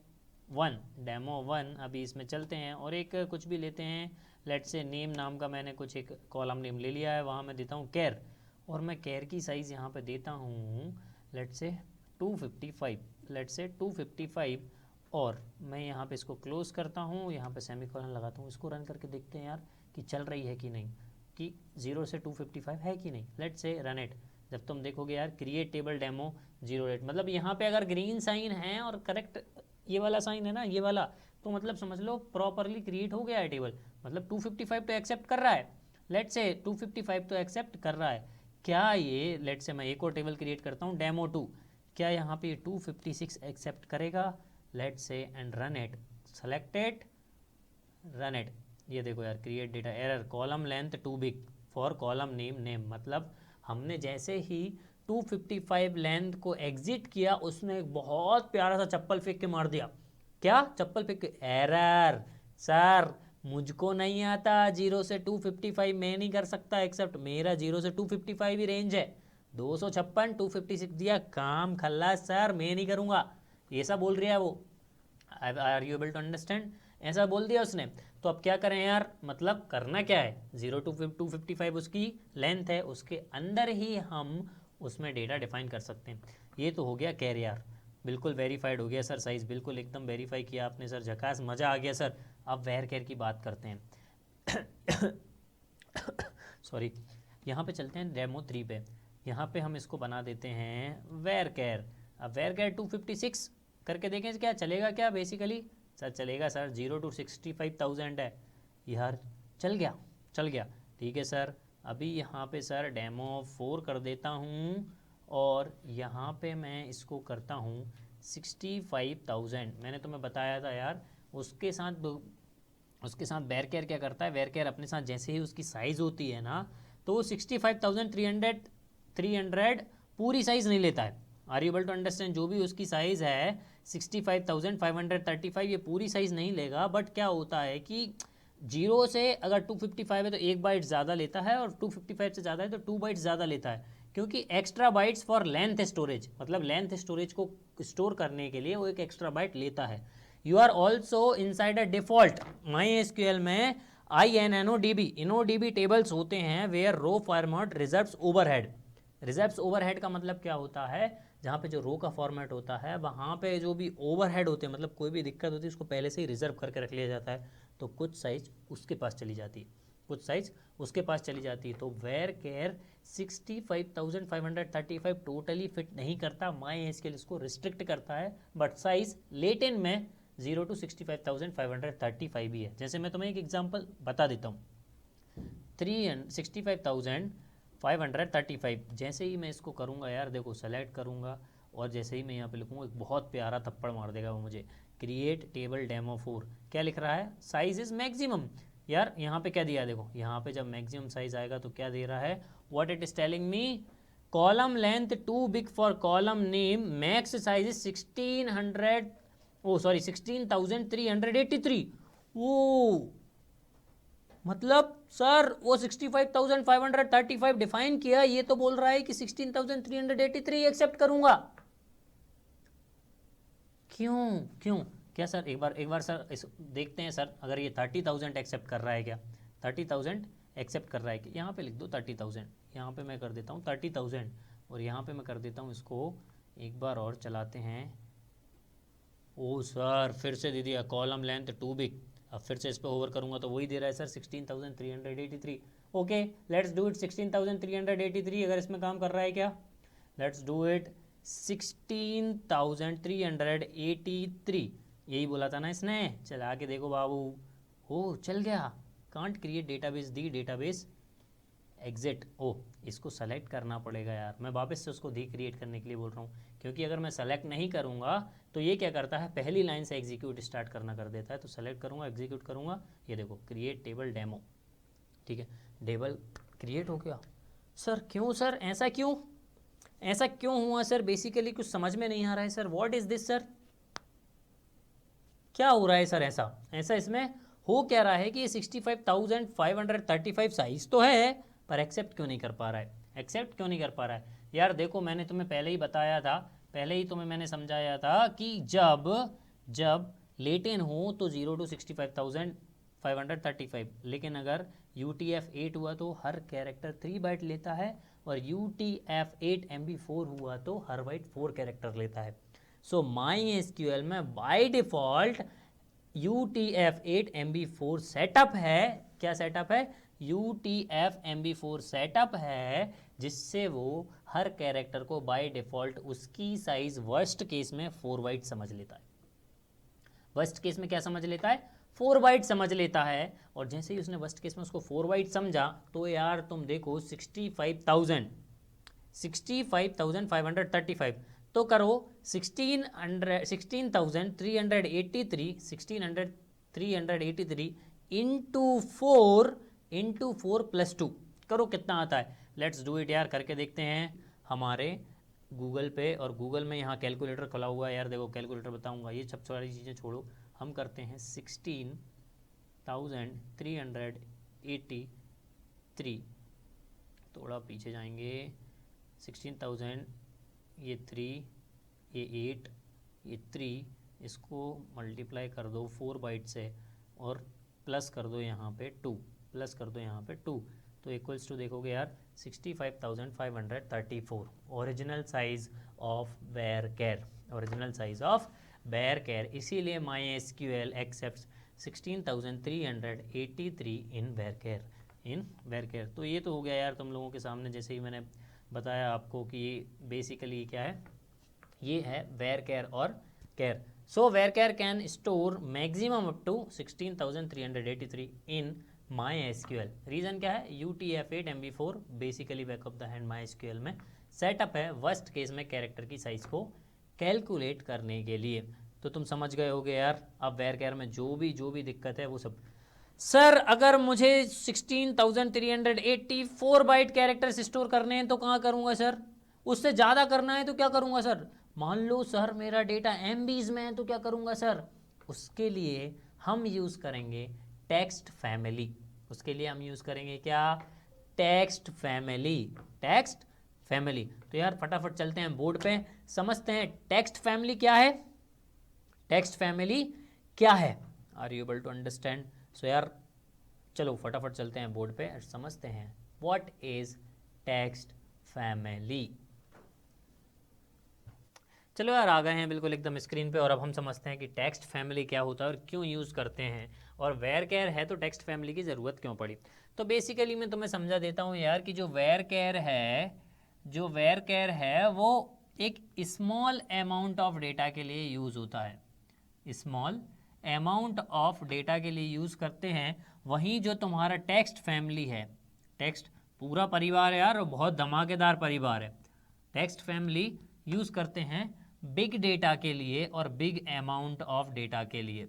one. अभी इसमें चलते हैं और एक कुछ भी लेते हैं, लेट्स से नेम नाम का मैंने कुछ एक कॉलम नेम ले लिया है, वहाँ मैं देता हूँ कैर, और मैं कैर की साइज़ यहाँ पे देता हूँ लेट्स से 255, लेट्स से 255। और मैं यहाँ पे इसको क्लोज करता हूँ, यहाँ पे सेमीकोलन लगाता हूँ, इसको रन करके देखते हैं यार कि चल रही है कि नहीं। कि 0 से 255 है कि नहीं। Let's say run it. जब तुम देखोगे यार क्रिएट टेबल डेमो 08, मतलब यहाँ पे अगर ग्रीन साइन है और करेक्ट ये वाला साइन है ना, ये वाला, तो मतलब समझ लो प्रॉपरली क्रिएट हो गया है टेबल, मतलब 255 तो एक्सेप्ट कर रहा है। लेट्स से 255 तो एक्सेप्ट कर रहा है। क्या ये, लेट्स से मैं एक और टेबल क्रिएट करता हूँ डेमो 2, क्या यहाँ पे 256 एक्सेप्ट करेगा। Let's say and run it, selected, run it. ये देखो यार create data error, column length too big for column name name, मतलब हमने जैसे ही 255 लेंथ को एग्जिट किया उसने एक बहुत प्यारा सा चप्पल फेंक के मार दिया। क्या चप्पल फेंक के, एरर सर मुझको नहीं आता 0 से 255, मैं नहीं कर सकता एक्सेप्ट, मेरा 0 से 255 ही रेंज है। 256 256 दिया, काम खल्लास सर, मैं नहीं करूँगा, ऐसा बोल रहा है वो। Are you able to understand, ऐसा बोल दिया उसने। तो अब क्या करें यार, मतलब करना क्या है, 0 to 255 उसकी लेंथ है, उसके अंदर ही हम उसमें डेटा डिफाइन कर सकते हैं। ये तो हो गया कैरियर, बिल्कुल वेरीफाइड हो गया सर, साइज़ बिल्कुल एकदम वेरीफाई किया आपने सर, झकास, मज़ा आ गया सर। अब वेयर केयर की बात करते हैं सॉरी, यहाँ पे चलते हैं डेमो 3 पे। यहाँ पे हम इसको बना देते हैं वेयर केयर। अब वेयर केयर 256 करके देखें क्या चलेगा, क्या बेसिकली सर चलेगा सर, 0 to 65,000 है यार, चल गया चल गया, ठीक है सर। अभी यहाँ पे सर डेमो 4 कर देता हूँ और यहाँ पे मैं इसको करता हूँ 65,000। मैंने तुम्हें बताया था यार, उसके साथ वेयर केयर क्या करता है, वेयर केयर अपने साथ जैसे ही उसकी साइज़ होती है ना, तो 65,300 पूरी साइज़ नहीं लेता है। Are you able to understand, जो भी उसकी साइज़ है 65,535 ये पूरी साइज़ नहीं लेगा, बट क्या होता है कि 0 से अगर 255 है तो 1 बाइट ज़्यादा लेता है, और 255 से ज़्यादा है तो 2 बाइट्स ज़्यादा लेता है, क्योंकि extra bytes for length storage, मतलब लेंथ स्टोरेज को स्टोर करने के लिए वो एक एक्स्ट्रा बाइट लेता है। You are also inside a default MySQL में INNODB टेबल्स होते हैं where row format reserves overhead. Reserves overhead का मतलब क्या होता है, जहाँ पे जो रो का फॉर्मेट होता है वहाँ पे जो भी ओवरहेड होते हैं, मतलब कोई भी दिक्कत होती है उसको पहले से ही रिजर्व करके रख लिया जाता है, तो कुछ साइज उसके पास चली जाती है, कुछ साइज उसके पास चली जाती है। तो वेयर केयर 65,535 टोटली फिट नहीं करता, MySQL इसको रिस्ट्रिक्ट करता है, बट साइज लेटेन में 0 to 65,535 भी है। जैसे मैं तुम्हें एक एग्जांपल बता देता हूँ, 65,535, जैसे ही मैं इसको करूँगा यार, देखो सेलेक्ट करूँगा और जैसे ही मैं यहाँ पे लिखूँगा एक बहुत प्यारा थप्पड़ मार देगा वो मुझे, क्रिएट टेबल डेमो 4। क्या लिख रहा है, साइज इज मैक्सिमम। यार यहाँ पे क्या दिया है, देखो यहाँ पे जब मैक्सिमम साइज आएगा तो क्या दे रहा है, what it is telling me, column length too big for column name, max size is 16,383। ओ मतलब सर वो 65,535 डिफाइन किया, ये तो बोल रहा है कि 16,383 एक्सेप्ट करूंगा। क्यों क्यों, क्या सर, एक बार सर देखते हैं सर, अगर ये 30,000 एक्सेप्ट कर रहा है क्या, 30,000 एक्सेप्ट कर रहा है कि, यहाँ पे लिख दो 30,000, यहाँ पे मैं कर देता हूँ 30,000 और यहाँ पे मैं कर देता हूँ इसको, एक बार और चलाते हैं। ओ सर फिर से दे दिया, कॉलम लेंथ टू बिग, अब फिर से इस पर ओवर करूंगा तो वही दे रहा है sir 16,383। Okay let's do it 16,383, अगर इसमें काम कर रहा है क्या, लेट्स डू इट 16,383, यही बोला था ना इसने, चला के देखो बाबू, ओ चल गया। Can't create database, the database exit, ओ इसको सेलेक्ट करना पड़ेगा यार, मैं वापस से उसको दी क्रिएट करने के लिए बोल रहा हूँ, क्योंकि अगर मैं सेलेक्ट नहीं करूँगा तो ये क्या करता है, पहली लाइन से एग्जीक्यूट स्टार्ट करना कर देता है। तो सेलेक्ट करूँगा, एग्जीक्यूट करूँगा, ये देखो क्रिएट टेबल डेमो, ठीक है, टेबल क्रिएट हो गया। सर क्यों सर, ऐसा क्यों, ऐसा क्यों हुआ सर, बेसिकली कुछ समझ में नहीं आ रहा है sir, what is this sir, क्या हो रहा है सर, ऐसा ऐसा इसमें हो क्या रहा है कि ये 65,535 साइज तो है, पर एक्सेप्ट क्यों नहीं कर पा रहा है, एक्सेप्ट क्यों नहीं कर पा रहा है। यार देखो मैंने तुम्हें पहले ही बताया था, पहले ही तुम्हें मैंने समझाया था कि जब लेटेन हो तो 0 to 65,535, लेकिन अगर UTF-8 हुआ तो हर कैरेक्टर 3 बाइट लेता है, और UTF-8 MB4 हुआ तो हर बाइट 4 कैरेक्टर लेता है। सो MySQL में by default UTF-8 MB4 setup है, क्या सेटअप है, UTF-MB4 सेटअप है जिससे वो हर कैरेक्टर को बाय डिफ़ॉल्ट उसकी साइज़ वर्स्ट केस में 4 बाइट समझ लेता है। वर्स्ट केस में क्या समझ लेता है? 4 बाइट समझ लेता है। और जैसे ही उसने वर्स्ट केस में उसको 4 बाइट समझा तो यार तुम देखो 65,535 तो करो 16,383 इंटू 4 प्लस 2 करो कितना आता है। लेट्स डू इट यार, करके देखते हैं हमारे गूगल पे। और गूगल में यहाँ कैलकुलेटर खुला हुआ है यार, देखो कैलकुलेटर बताऊँगा, ये सब सारी चीज़ें छोड़ो, हम करते हैं 16,383, थोड़ा पीछे जाएंगे, 16,000 ये 3 ये 8 ये 3, इसको मल्टीप्लाई कर दो 4 बाइट से और प्लस कर दो यहाँ पे 2, प्लस कर दो यहाँ पे 2, तो इक्वल्स टू देखोगे यार 65,534 original size of varchar, original size of varchar. इसीलिए MySQL एक्सेप्ट्स 16,383 इन वेरकेर। तो ये तो हो गया यार तुम लोगों के सामने, जैसे ही मैंने बताया आपको कि ये बेसिकली क्या है, ये है वेरकेर और char. So varchar can store maximum up to 16,383 in MySQL। Reason क्या है? UTF-8-MB4 basically backup the hand MySQL में सेटअप है वर्स्ट केस में कैरेक्टर की साइज़ को कैलकुलेट करने के लिए। तो तुम समझ गए होगे यार। अब वेरकेर में जो भी दिक्कत है वो सब। सर अगर मुझे 16,384 बाइट कैरेक्टर्स स्टोर करने हैं तो कहाँ करूँगा सर? उससे ज़्यादा करना है तो क्या करूँगा सर? मान लो सर मेरा डेटा MBs में है तो क्या करूँगा सर? उसके लिए हम यूज़ करेंगे टेक्स्ट फैमिली। उसके लिए हम यूज़ करेंगे क्या? Text family. Text family. तो यार फटाफट चलते हैं बोर्ड पे, समझते हैं टेक्स्ट फैमिली क्या है। टेक्स्ट फैमिली क्या है? Are you able to understand? So यार चलो फटाफट चलते हैं बोर्ड पे और समझते हैं व्हाट इज टेक्स्ट फैमिली। चलो यार आ गए हैं बिल्कुल एकदम स्क्रीन पे, और अब हम समझते हैं कि टेक्स्ट फैमिली क्या होता है और क्यों यूज़ करते हैं, और वेरकेर है तो टेक्स्ट फैमिली की ज़रूरत क्यों पड़ी। तो बेसिकली मैं तुम्हें समझा देता हूँ यार कि जो वेरकेर है वो एक स्मॉल अमाउंट ऑफ डेटा के लिए यूज़ होता है। स्मॉल अमाउंट ऑफ डेटा के लिए यूज़ करते हैं। वहीं जो तुम्हारा टेक्स्ट फैमिली है, टेक्स्ट पूरा परिवार है यार, बहुत धमाकेदार परिवार है। टेक्स्ट फैमिली यूज़ करते हैं बिग डेटा के लिए और बिग अमाउंट ऑफ डेटा के लिए।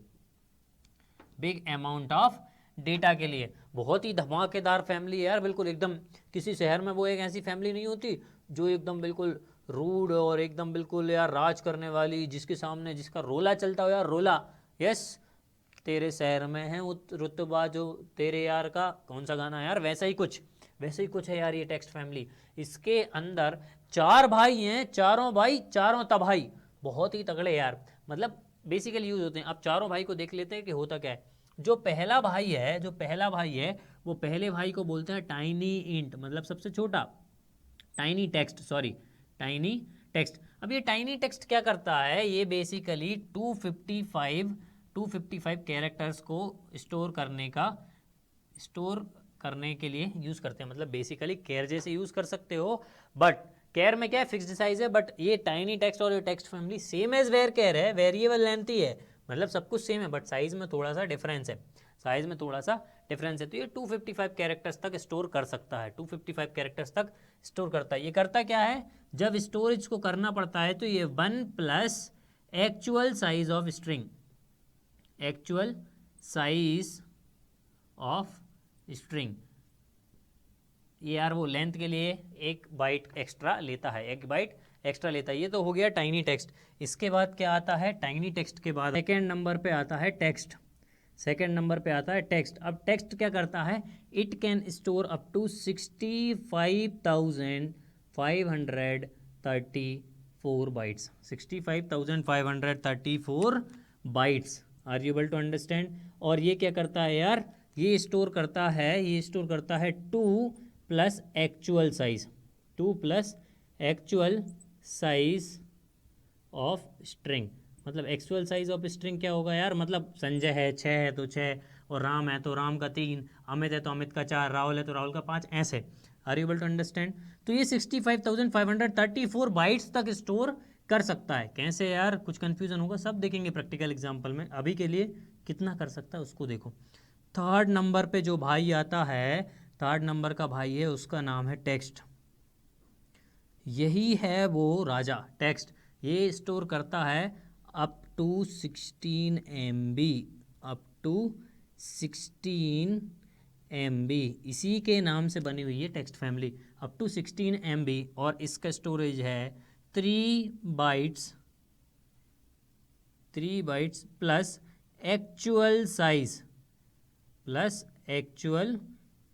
बिग अमाउंट ऑफ डेटा के लिए बहुत ही धमाकेदार फैमिली है यार, बिल्कुल एकदम। किसी शहर में वो एक ऐसी फैमिली नहीं होती जो एकदम बिल्कुल रूड और एकदम बिल्कुल यार राज करने वाली, जिसके सामने जिसका रोला चलता हो यार, रोला। यस, तेरे शहर में है वो रुतबा जो तेरे यार का, कौन सा गाना है यार, वैसा ही कुछ है यार ये टेक्स्ट फैमिली। इसके अंदर 4 भाई हैं, चारों भाई चारों तबाही, बहुत ही तगड़े यार, मतलब बेसिकली यूज होते हैं। अब चारों भाई को देख लेते हैं कि होता क्या है। जो पहला भाई है वो पहले भाई को बोलते हैं टाइनी इंट, मतलब सबसे छोटा, टाइनी टेक्स्ट। अब ये टाइनी टेक्स्ट क्या करता है, ये बेसिकली 255 कैरेक्टर्स को स्टोर करने के लिए यूज़ करते हैं। मतलब बेसिकली केयर जैसे यूज़ कर सकते हो, बट केयर में क्या है, फिक्स्ड साइज है, बट ये टाइनी टेक्स्ट और ये text family same as varchar है, वेरिएबल लेंथ ही है, मतलब सब कुछ सेम है, बट साइज में थोड़ा सा डिफरेंस है। तो ये 255 कैरेक्टर्स तक स्टोर कर सकता है, 255 कैरेक्टर्स तक स्टोर करता है। ये करता क्या है, जब स्टोरेज को करना पड़ता है तो ये 1 plus actual size of string, actual size of string, ये यार वो लेंथ के लिए 1 बाइट एक्स्ट्रा लेता है, 1 बाइट एक्स्ट्रा लेता है। ये तो हो गया टाइनी टेक्स्ट। इसके बाद क्या आता है, टाइनी टेक्स्ट के बाद सेकेंड नंबर पे आता है टेक्स्ट। अब टेक्स्ट क्या करता है, it can store up to 65,534 bytes, 65,534 bytes. Are you able to understand? और ये क्या करता है यार, ये स्टोर करता है 2 plus actual size of string. मतलब एक्चुअल साइज ऑफ स्ट्रिंग क्या होगा यार, मतलब संजय है 6 है तो 6, और राम है तो राम का 3, अमित है तो अमित का 4, राहुल है तो राहुल का 5, ऐसे। Are you able to understand? तो ये 65,534 बाइट्स तक स्टोर कर सकता है। कैसे यार, कुछ कंफ्यूजन होगा, सब देखेंगे प्रैक्टिकल एग्जाम्पल में। अभी के लिए कितना कर सकता है उसको देखो। थर्ड नंबर पे जो भाई आता है, थर्ड नंबर का भाई है, उसका नाम है टेक्स्ट। यही है वो राजा टेक्स्ट। ये स्टोर करता है up to 16 MB, up to 16 MB। इसी के नाम से बनी हुई है text family, up to 16 MB। और इसका स्टोरेज है 3 bytes, 3 bytes plus actual size, plus actual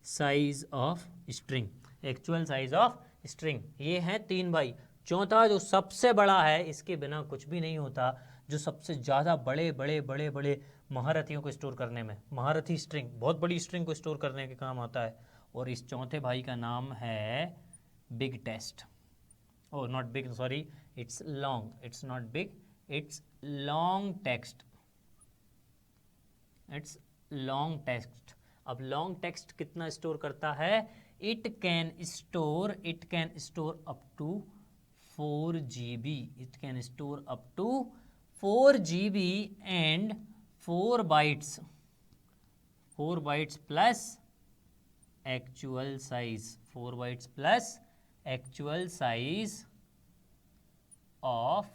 size of string, actual size of string. ये है 3 बाई। चौथा जो सबसे बड़ा है, इसके बिना कुछ भी नहीं होता, जो सबसे ज़्यादा बड़े बड़े बड़े बड़े महारथियों को स्टोर करने में, महारथी स्ट्रिंग, बहुत बड़ी स्ट्रिंग को स्टोर करने के काम आता है। और इस चौथे भाई का नाम है big test. Oh not big, sorry, it's long, it's not big, it's long text, it's long text. अब लॉन्ग टेक्स्ट कितना स्टोर करता है? It can store up to 4 GB, it can store up to 4 GB and 4 bytes, 4 bytes plus actual size, 4 bytes plus actual size of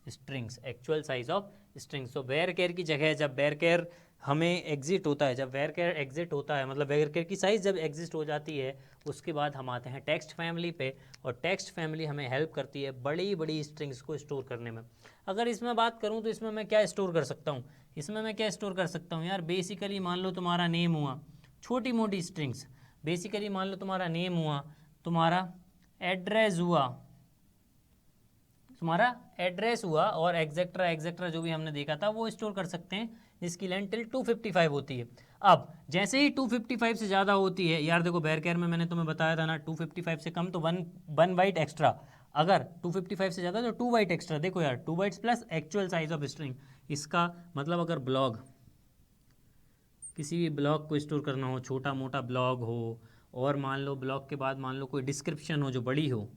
strings, actual size of strings. तो varchar की जगह जब where care हमें exit होता है, जब where care exit होता है, मतलब वेयर केयर की साइज जब एग्जिस्ट हो जाती है, उसके बाद हम आते हैं टेक्स्ट फैमिली पे। और टेक्स्ट फैमिली हमें हेल्प करती है बड़ी बड़ी स्ट्रिंग्स को स्टोर करने में। अगर इसमें बात करूँ तो इसमें मैं क्या स्टोर कर सकता हूँ? इसमें मैं क्या स्टोर कर सकता हूँ यार? बेसिकली मान लो तुम्हारा नेम हुआ, छोटी मोटी स्ट्रिंग्स। बेसिकली मान लो तुम्हारा नेम हुआ, तुम्हारा एड्रेस हुआ, तुम्हारा एड्रेस हुआ, और एग्जेक्ट्रा एग्जेक्ट्रा जो भी हमने देखा था वो स्टोर कर सकते हैं, जिसकी लेंथ टिल 255 होती है। अब जैसे ही 255 से ज़्यादा होती है, यार देखो बेयर केयर में मैंने तुम्हें बताया था ना, 255 से कम तो वन बाइट एक्स्ट्रा, अगर 255 से ज़्यादा तो 2 बाइट एक्स्ट्रा। देखो यार, 2 bytes plus actual size of string, इसका मतलब अगर ब्लॉग, किसी भी ब्लॉग को स्टोर करना हो, छोटा मोटा ब्लॉग हो, और मान लो ब्लॉग के बाद मान लो कोई डिस्क्रिप्शन हो जो बड़ी हो,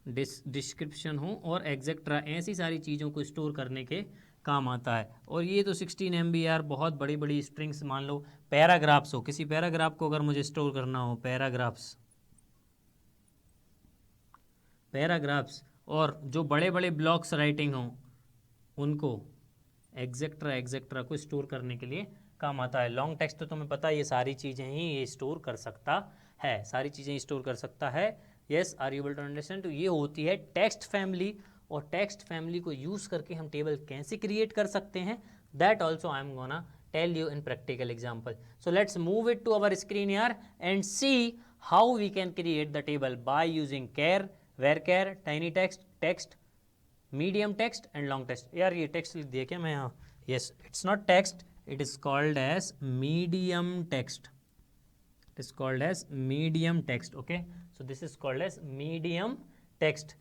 डिस्क्रिप्शन हो और एग्जेक्ट्रा, ऐसी सारी चीज़ों को स्टोर करने के काम आता है। और ये तो 16 MB यार, बहुत बड़ी बड़ी स्ट्रिंग्स। मान लो पैराग्राफ्स हो, किसी पैराग्राफ को अगर मुझे स्टोर करना हो, पैराग्राफ्स, पैराग्राफ्स, और जो बड़े बड़े ब्लॉक्स राइटिंग हो, उनको एग्जेक्ट्रा एग्जेक्ट्रा को स्टोर करने के लिए काम आता है। लॉन्ग टेक्स्ट तो तुम्हें पता है, ये सारी चीज़ें ही ये स्टोर कर सकता है, सारी चीज़ें स्टोर कर सकता है। Yes, are you able to understand? तो ये होती है टेक्स्ट फैमिली। और टेक्स्ट फैमिली को यूज़ करके हम टेबल कैसे क्रिएट कर सकते हैं, that also I am gonna tell you in practical example. So let's move it to our screen here and see how we can create the table by using char, varchar, tiny text, text, medium text and long text. यार ये text लिख दिया क्या मैं यहाँ? Yes, it's not text, it is called as medium text, it is called as medium text. Okay, so this is called as medium text,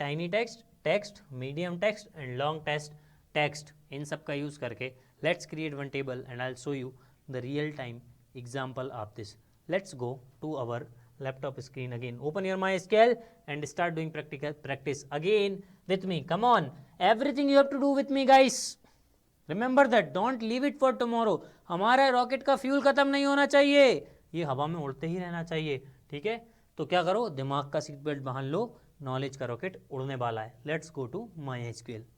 tiny text, text, medium text and long text, text. इन सब का use करके let's create one table and I will show you the real time example of this. Let's go to our laptop screen again, open your MySQL and start doing practice again with me. Come on, everything you have to do with me guys, remember that, don't leave it for tomorrow. हमारा rocket का fuel खत्म नहीं होना चाहिए, ये हवा में उड़ते ही रहना चाहिए, ठीक है? तो क्या करो, दिमाग का सीट बेल्ट बांध लो, नॉलेज का रॉकेट उड़ने वाला है। Let's go to MySQL।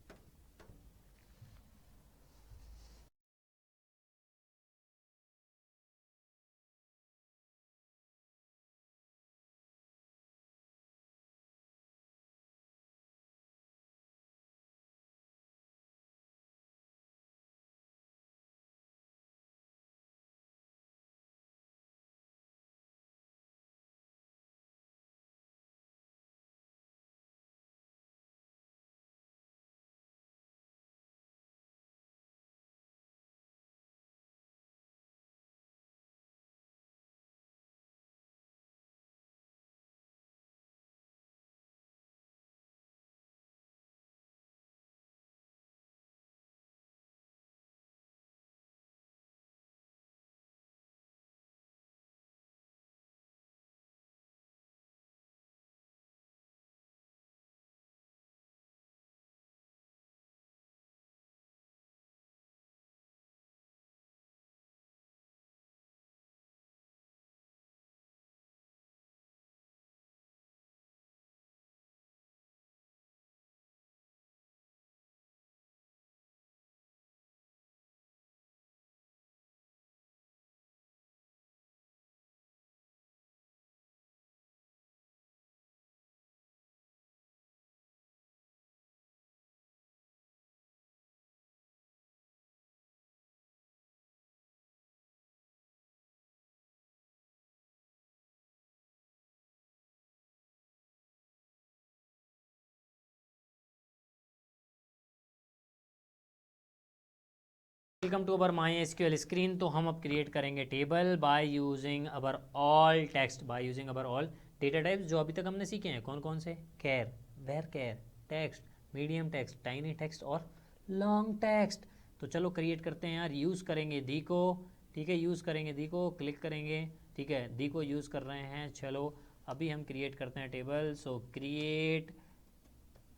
Welcome to our my SQL screen. तो हम अब क्रिएट करेंगे table by using our all text, by using our all data types जो अभी तक हमने सीखे हैं। कौन कौन से? Char, varchar, text, medium text, tiny text और लॉन्ग टेक्स्ट। तो चलो क्रिएट करते हैं यार। यूज़ करेंगे दी को, ठीक है, यूज़ करेंगे दी को, क्लिक करेंगे, ठीक है, दी को यूज़ कर रहे हैं। चलो अभी हम क्रिएट करते हैं table. So create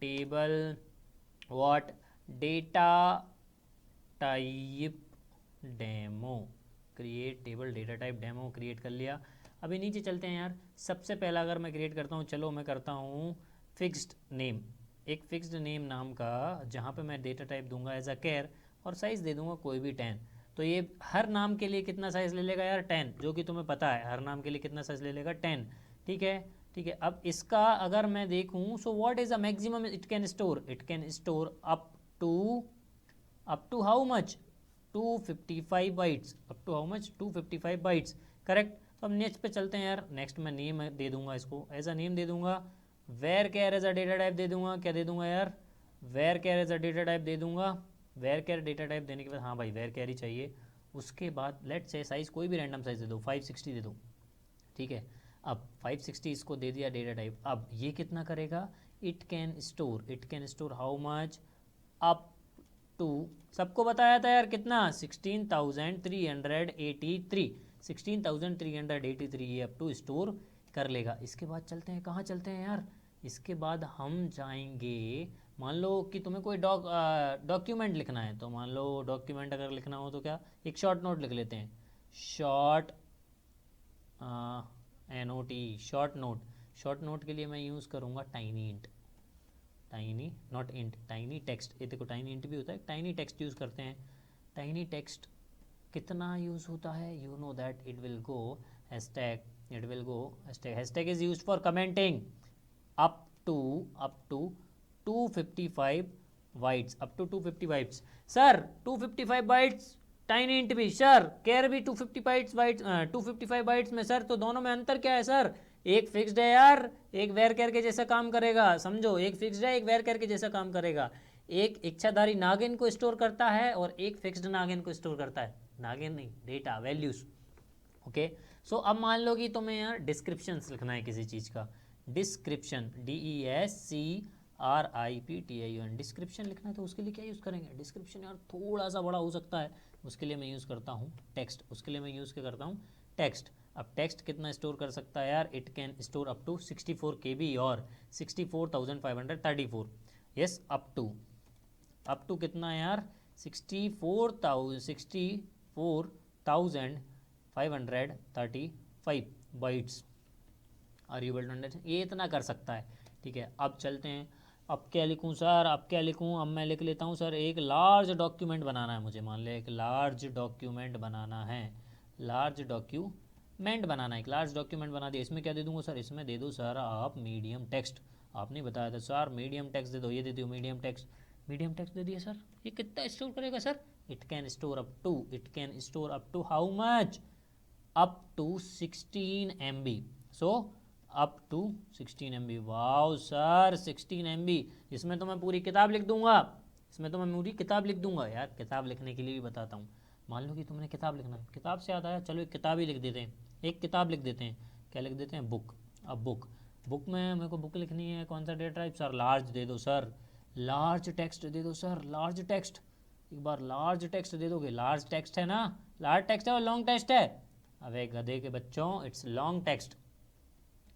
table what data type demo, create table data type demo create कर लिया। अभी नीचे चलते हैं यार। सबसे पहला अगर मैं क्रिएट करता हूँ, चलो मैं करता हूँ फिक्स्ड नेम, एक फिक्स्ड नेम नाम का, जहाँ पे मैं डेटा टाइप दूंगा एज अ केयर और साइज़ दे दूंगा कोई भी 10। तो ये हर नाम के लिए कितना साइज़ ले लेगा यार? 10, जो कि तुम्हें पता है हर नाम के लिए कितना साइज़ ले लेगा? 10, ठीक है, ठीक है। अब इसका अगर मैं देखूँ, so what is a maximum it can store? It can store up to how much? 255 bytes. Up to how much? 255 bytes, correct. तो अब नेक्स्ट पे चलते हैं यार। नेक्स्ट मैं नेम दे दूंगा, इसको एज अ नेम दे दूंगा, varchar as a data type दे दूंगा। क्या दे दूंगा यार? Varchar as a data type दे दूंगा। वेर केयर डेटा टाइप देने के बाद, हाँ भाई वेर केयर ही चाहिए। उसके बाद लेट से साइज़ कोई भी रैंडम साइज़ दे दो, 560 दे दो, ठीक है। अब 560 इसको दे दिया डेटा टाइप। अब ये कितना करेगा? It can store how much? Up to, सबको बताया था यार कितना? 16,383, 16,383 ये अप टू स्टोर कर लेगा। इसके बाद चलते हैं, कहाँ चलते हैं यार? इसके बाद हम जाएंगे, मान लो कि तुम्हें कोई डॉक्यूमेंट लिखना है, तो मान लो डॉक्यूमेंट अगर लिखना हो तो क्या, एक शॉर्ट नोट लिख लेते हैं। Short NOT, short note. Short note के लिए मैं यूज़ करूँगा tiny int, tiny not int, tiny text. ये देखो टाइनी इंट भी होता है, टाइनी टेक्स्ट यूज़ करते हैं। टाइनी टेक्स्ट कितना यूज़ होता है? You know that it will go hashtag, it will go hashtag, hashtag is used for commenting up to 255 bytes, up to 250 bytes. Sir 255 bytes tiny int भी, sir care भी 255 bytes, 255 bytes में sir, तो दोनों में अंतर क्या है sir? एक फिक्स्ड है यार, एक वेर केयर के जैसा काम करेगा, समझो, एक फिक्स्ड है, एक वेर केयर के जैसा काम करेगा। एक इच्छाधारी नागिन को स्टोर करता है और एक फिक्स्ड नागिन को स्टोर करता है, नागिन नहीं, डेटा वैल्यूज, ओके। सो अब मान लो कि तुम्हें यार डिस्क्रिप्शन लिखना है किसी चीज़ का, डिस्क्रिप्शन, DESCRIPTION, डिस्क्रिप्शन लिखना है, तो उसके लिए क्या यूज़ करेंगे? डिस्क्रिप्शन यार थोड़ा सा बड़ा हो सकता है, उसके लिए मैं यूज़ करता हूँ टेक्स्ट, उसके लिए मैं यूज़ क्या करता हूँ? टेक्स्ट। अब टेक्स्ट कितना स्टोर कर सकता है यार? It can store up to 64 KB और 64,534, यस, अप टू कितना यार? 64,535 bytes. Are you able to understand? ये इतना कर सकता है, ठीक है। अब चलते हैं, अब क्या लिखूं सर? अब क्या लिखूं? अब मैं लिख लेता हूं सर, एक लार्ज डॉक्यूमेंट बनाना है मुझे, मान ले एक लार्ज डॉक्यूमेंट बनाना है, लार्ज डॉक्यूमेंट बनाना है, एक लार्ज डॉक्यूमेंट बना दिया। इसमें क्या दे दूंगा सर? इसमें दे दो सर आप मीडियम टेक्स्ट। आपने बताया था सर मीडियम टेक्स्ट दे दो, ये दे दो मीडियम टेक्स्ट, मीडियम टेक्स्ट दे दिया सर। ये कितना स्टोर करेगा sir? It can store up to how much? Up to 16 MB। So up to 16 MB। Wow sir 16 MB, इसमें तो मैं पूरी किताब लिख दूंगा, इसमें तो मैं पूरी किताब लिख दूंगा यार। किताब लिखने के लिए भी बताता हूँ, मान लो कि तुमने किताब लिखना है, किताब से याद आया, चलो एक किताब ही लिख देते हैं, एक किताब लिख देते हैं। क्या लिख देते हैं? बुक। अब बुक में मेरे को बुक लिखनी है, कौन सा डेटा टाइप सर? लार्ज दे दो सर, लार्ज टेक्स्ट दे दो सर, लार्ज टेक्स्ट। एक बार लार्ज टेक्स्ट दे दोगे, लार्ज टेक्स्ट है ना, लार्ज टेक्स्ट है और लॉन्ग टेक्स्ट है? अबे गधे के बच्चों, it's long text,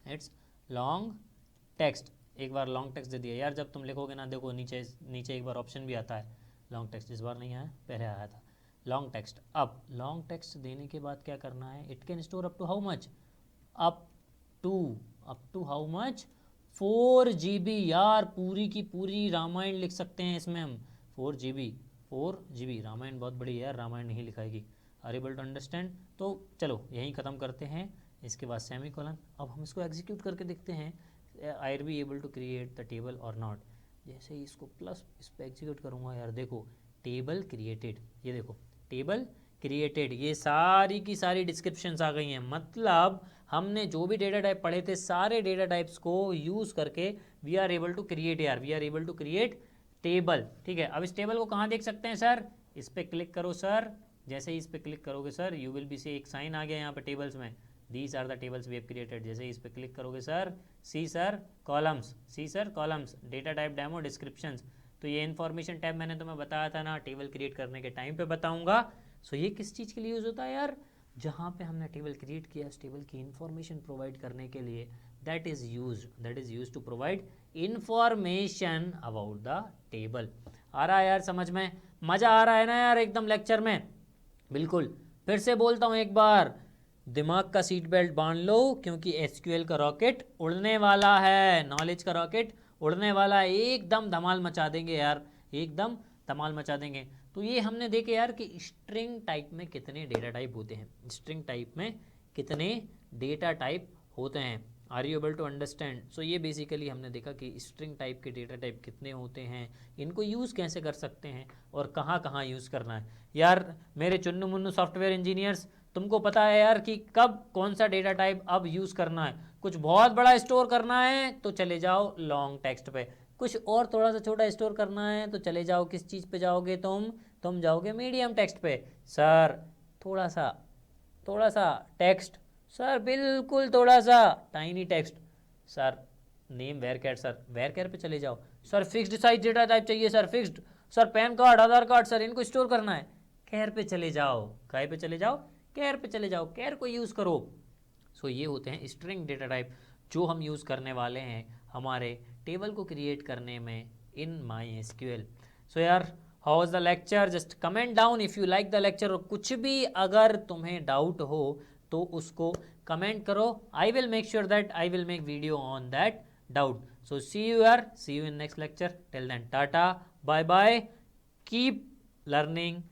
it's long text. एक बार लॉन्ग टेक्स्ट दे दिया यार। जब तुम लिखोगे ना, देखो नीचे नीचे एक बार ऑप्शन भी आता है लॉन्ग टेक्स्ट, इस बार नहीं आया, पहले आया था लॉन्ग टेक्स्ट। अब लॉन्ग टेक्स्ट देने के बाद क्या करना है? It can store up to how much? Up to how much? 4 GB यार, पूरी की पूरी रामायण लिख सकते हैं इसमें हम, 4 GB रामायण बहुत बड़ी है यार, रामायण नहीं लिखाएगी। Are able to understand? तो चलो यहीं ख़त्म करते हैं, इसके बाद सेमी कोलन। अब हम इसको एग्जीक्यूट करके देखते हैं, I are be able to create the table और नॉट। जैसे ही इसको प्लस इस पर एग्जीक्यूट करूँगा यार, देखो टेबल क्रिएटेड, ये देखो टेबल क्रिएटेड, ये सारी की सारी डिस्क्रिप्शंस आ गई हैं। मतलब हमने जो भी डेटा टाइप पढ़े थे, सारे डेटा टाइप्स को यूज़ करके we are able to create यार, we are able to create table, ठीक है। अब इस टेबल को कहाँ देख सकते हैं सर? इस पर क्लिक करो सर, जैसे ही इस पर क्लिक करोगे sir you will be see, एक साइन आ गया यहाँ पे टेबल्स में, these are the tables we have created. जैसे ही इस पर क्लिक करोगे sir see sir columns, see sir columns, data type demo descriptions. तो ये इन्फॉर्मेशन टैब मैंने तुम्हें बताया था ना, टेबल क्रिएट करने के टाइम पे बताऊंगा। सो ये किस चीज़ के लिए यूज़ होता है यार, जहाँ पे हमने टेबल क्रिएट किया उस टेबल की इन्फॉर्मेशन प्रोवाइड करने के लिए, that is use to provide information about the table. आ रहा है यार समझ में, मज़ा आ रहा है ना यार एकदम लेक्चर में, बिल्कुल। फिर से बोलता हूँ एक बार, दिमाग का सीट बेल्ट बांध लो क्योंकि एसक्यूएल का रॉकेट उड़ने वाला है, नॉलेज का रॉकेट उड़ने वाला है, एकदम धमाल मचा देंगे यार, एकदम धमाल मचा देंगे। तो ये हमने देखे यार कि स्ट्रिंग टाइप में कितने डेटा टाइप होते हैं, स्ट्रिंग टाइप में कितने डेटा टाइप होते हैं। Are you able to understand? So ये बेसिकली हमने देखा कि स्ट्रिंग टाइप के डेटा टाइप कितने होते हैं, इनको यूज़ कैसे कर सकते हैं और कहाँ कहाँ यूज़ करना है। यार मेरे चुन्नू मुन्नू सॉफ्टवेयर इंजीनियर्स, तुमको पता है यार कि कब कौन सा डेटा टाइप अब यूज़ करना है। कुछ बहुत बड़ा स्टोर करना है तो चले जाओ लॉन्ग टेक्स्ट पे, कुछ और थोड़ा सा छोटा स्टोर करना है तो चले जाओ किस चीज़ पे जाओगे तुम जाओगे मीडियम टेक्स्ट पे। सर थोड़ा सा टेक्स्ट, सर बिल्कुल थोड़ा सा tiny text, sir name varchar, sir varchar पे चले जाओ। Sir fixed size data type चाहिए, sir fixed, sir PAN card Aadhaar card, sir इनको स्टोर करना है, कैर पे चले जाओ, काय पे चले जाओ, कैर पे चले जाओ, कैर को यूज़ करो। सो ये होते हैं स्ट्रिंग डेटा टाइप जो हम यूज़ करने वाले हैं हमारे टेबल को क्रिएट करने में इन माई एसक्यूएल। सो यार how was the lecture, just comment down if you like the lecture. कुछ भी अगर तुम्हें डाउट हो तो उसको कमेंट करो, I will make sure that I will make video on that doubt. So see you यार, see you in next lecture, till then tata bye bye, keep learning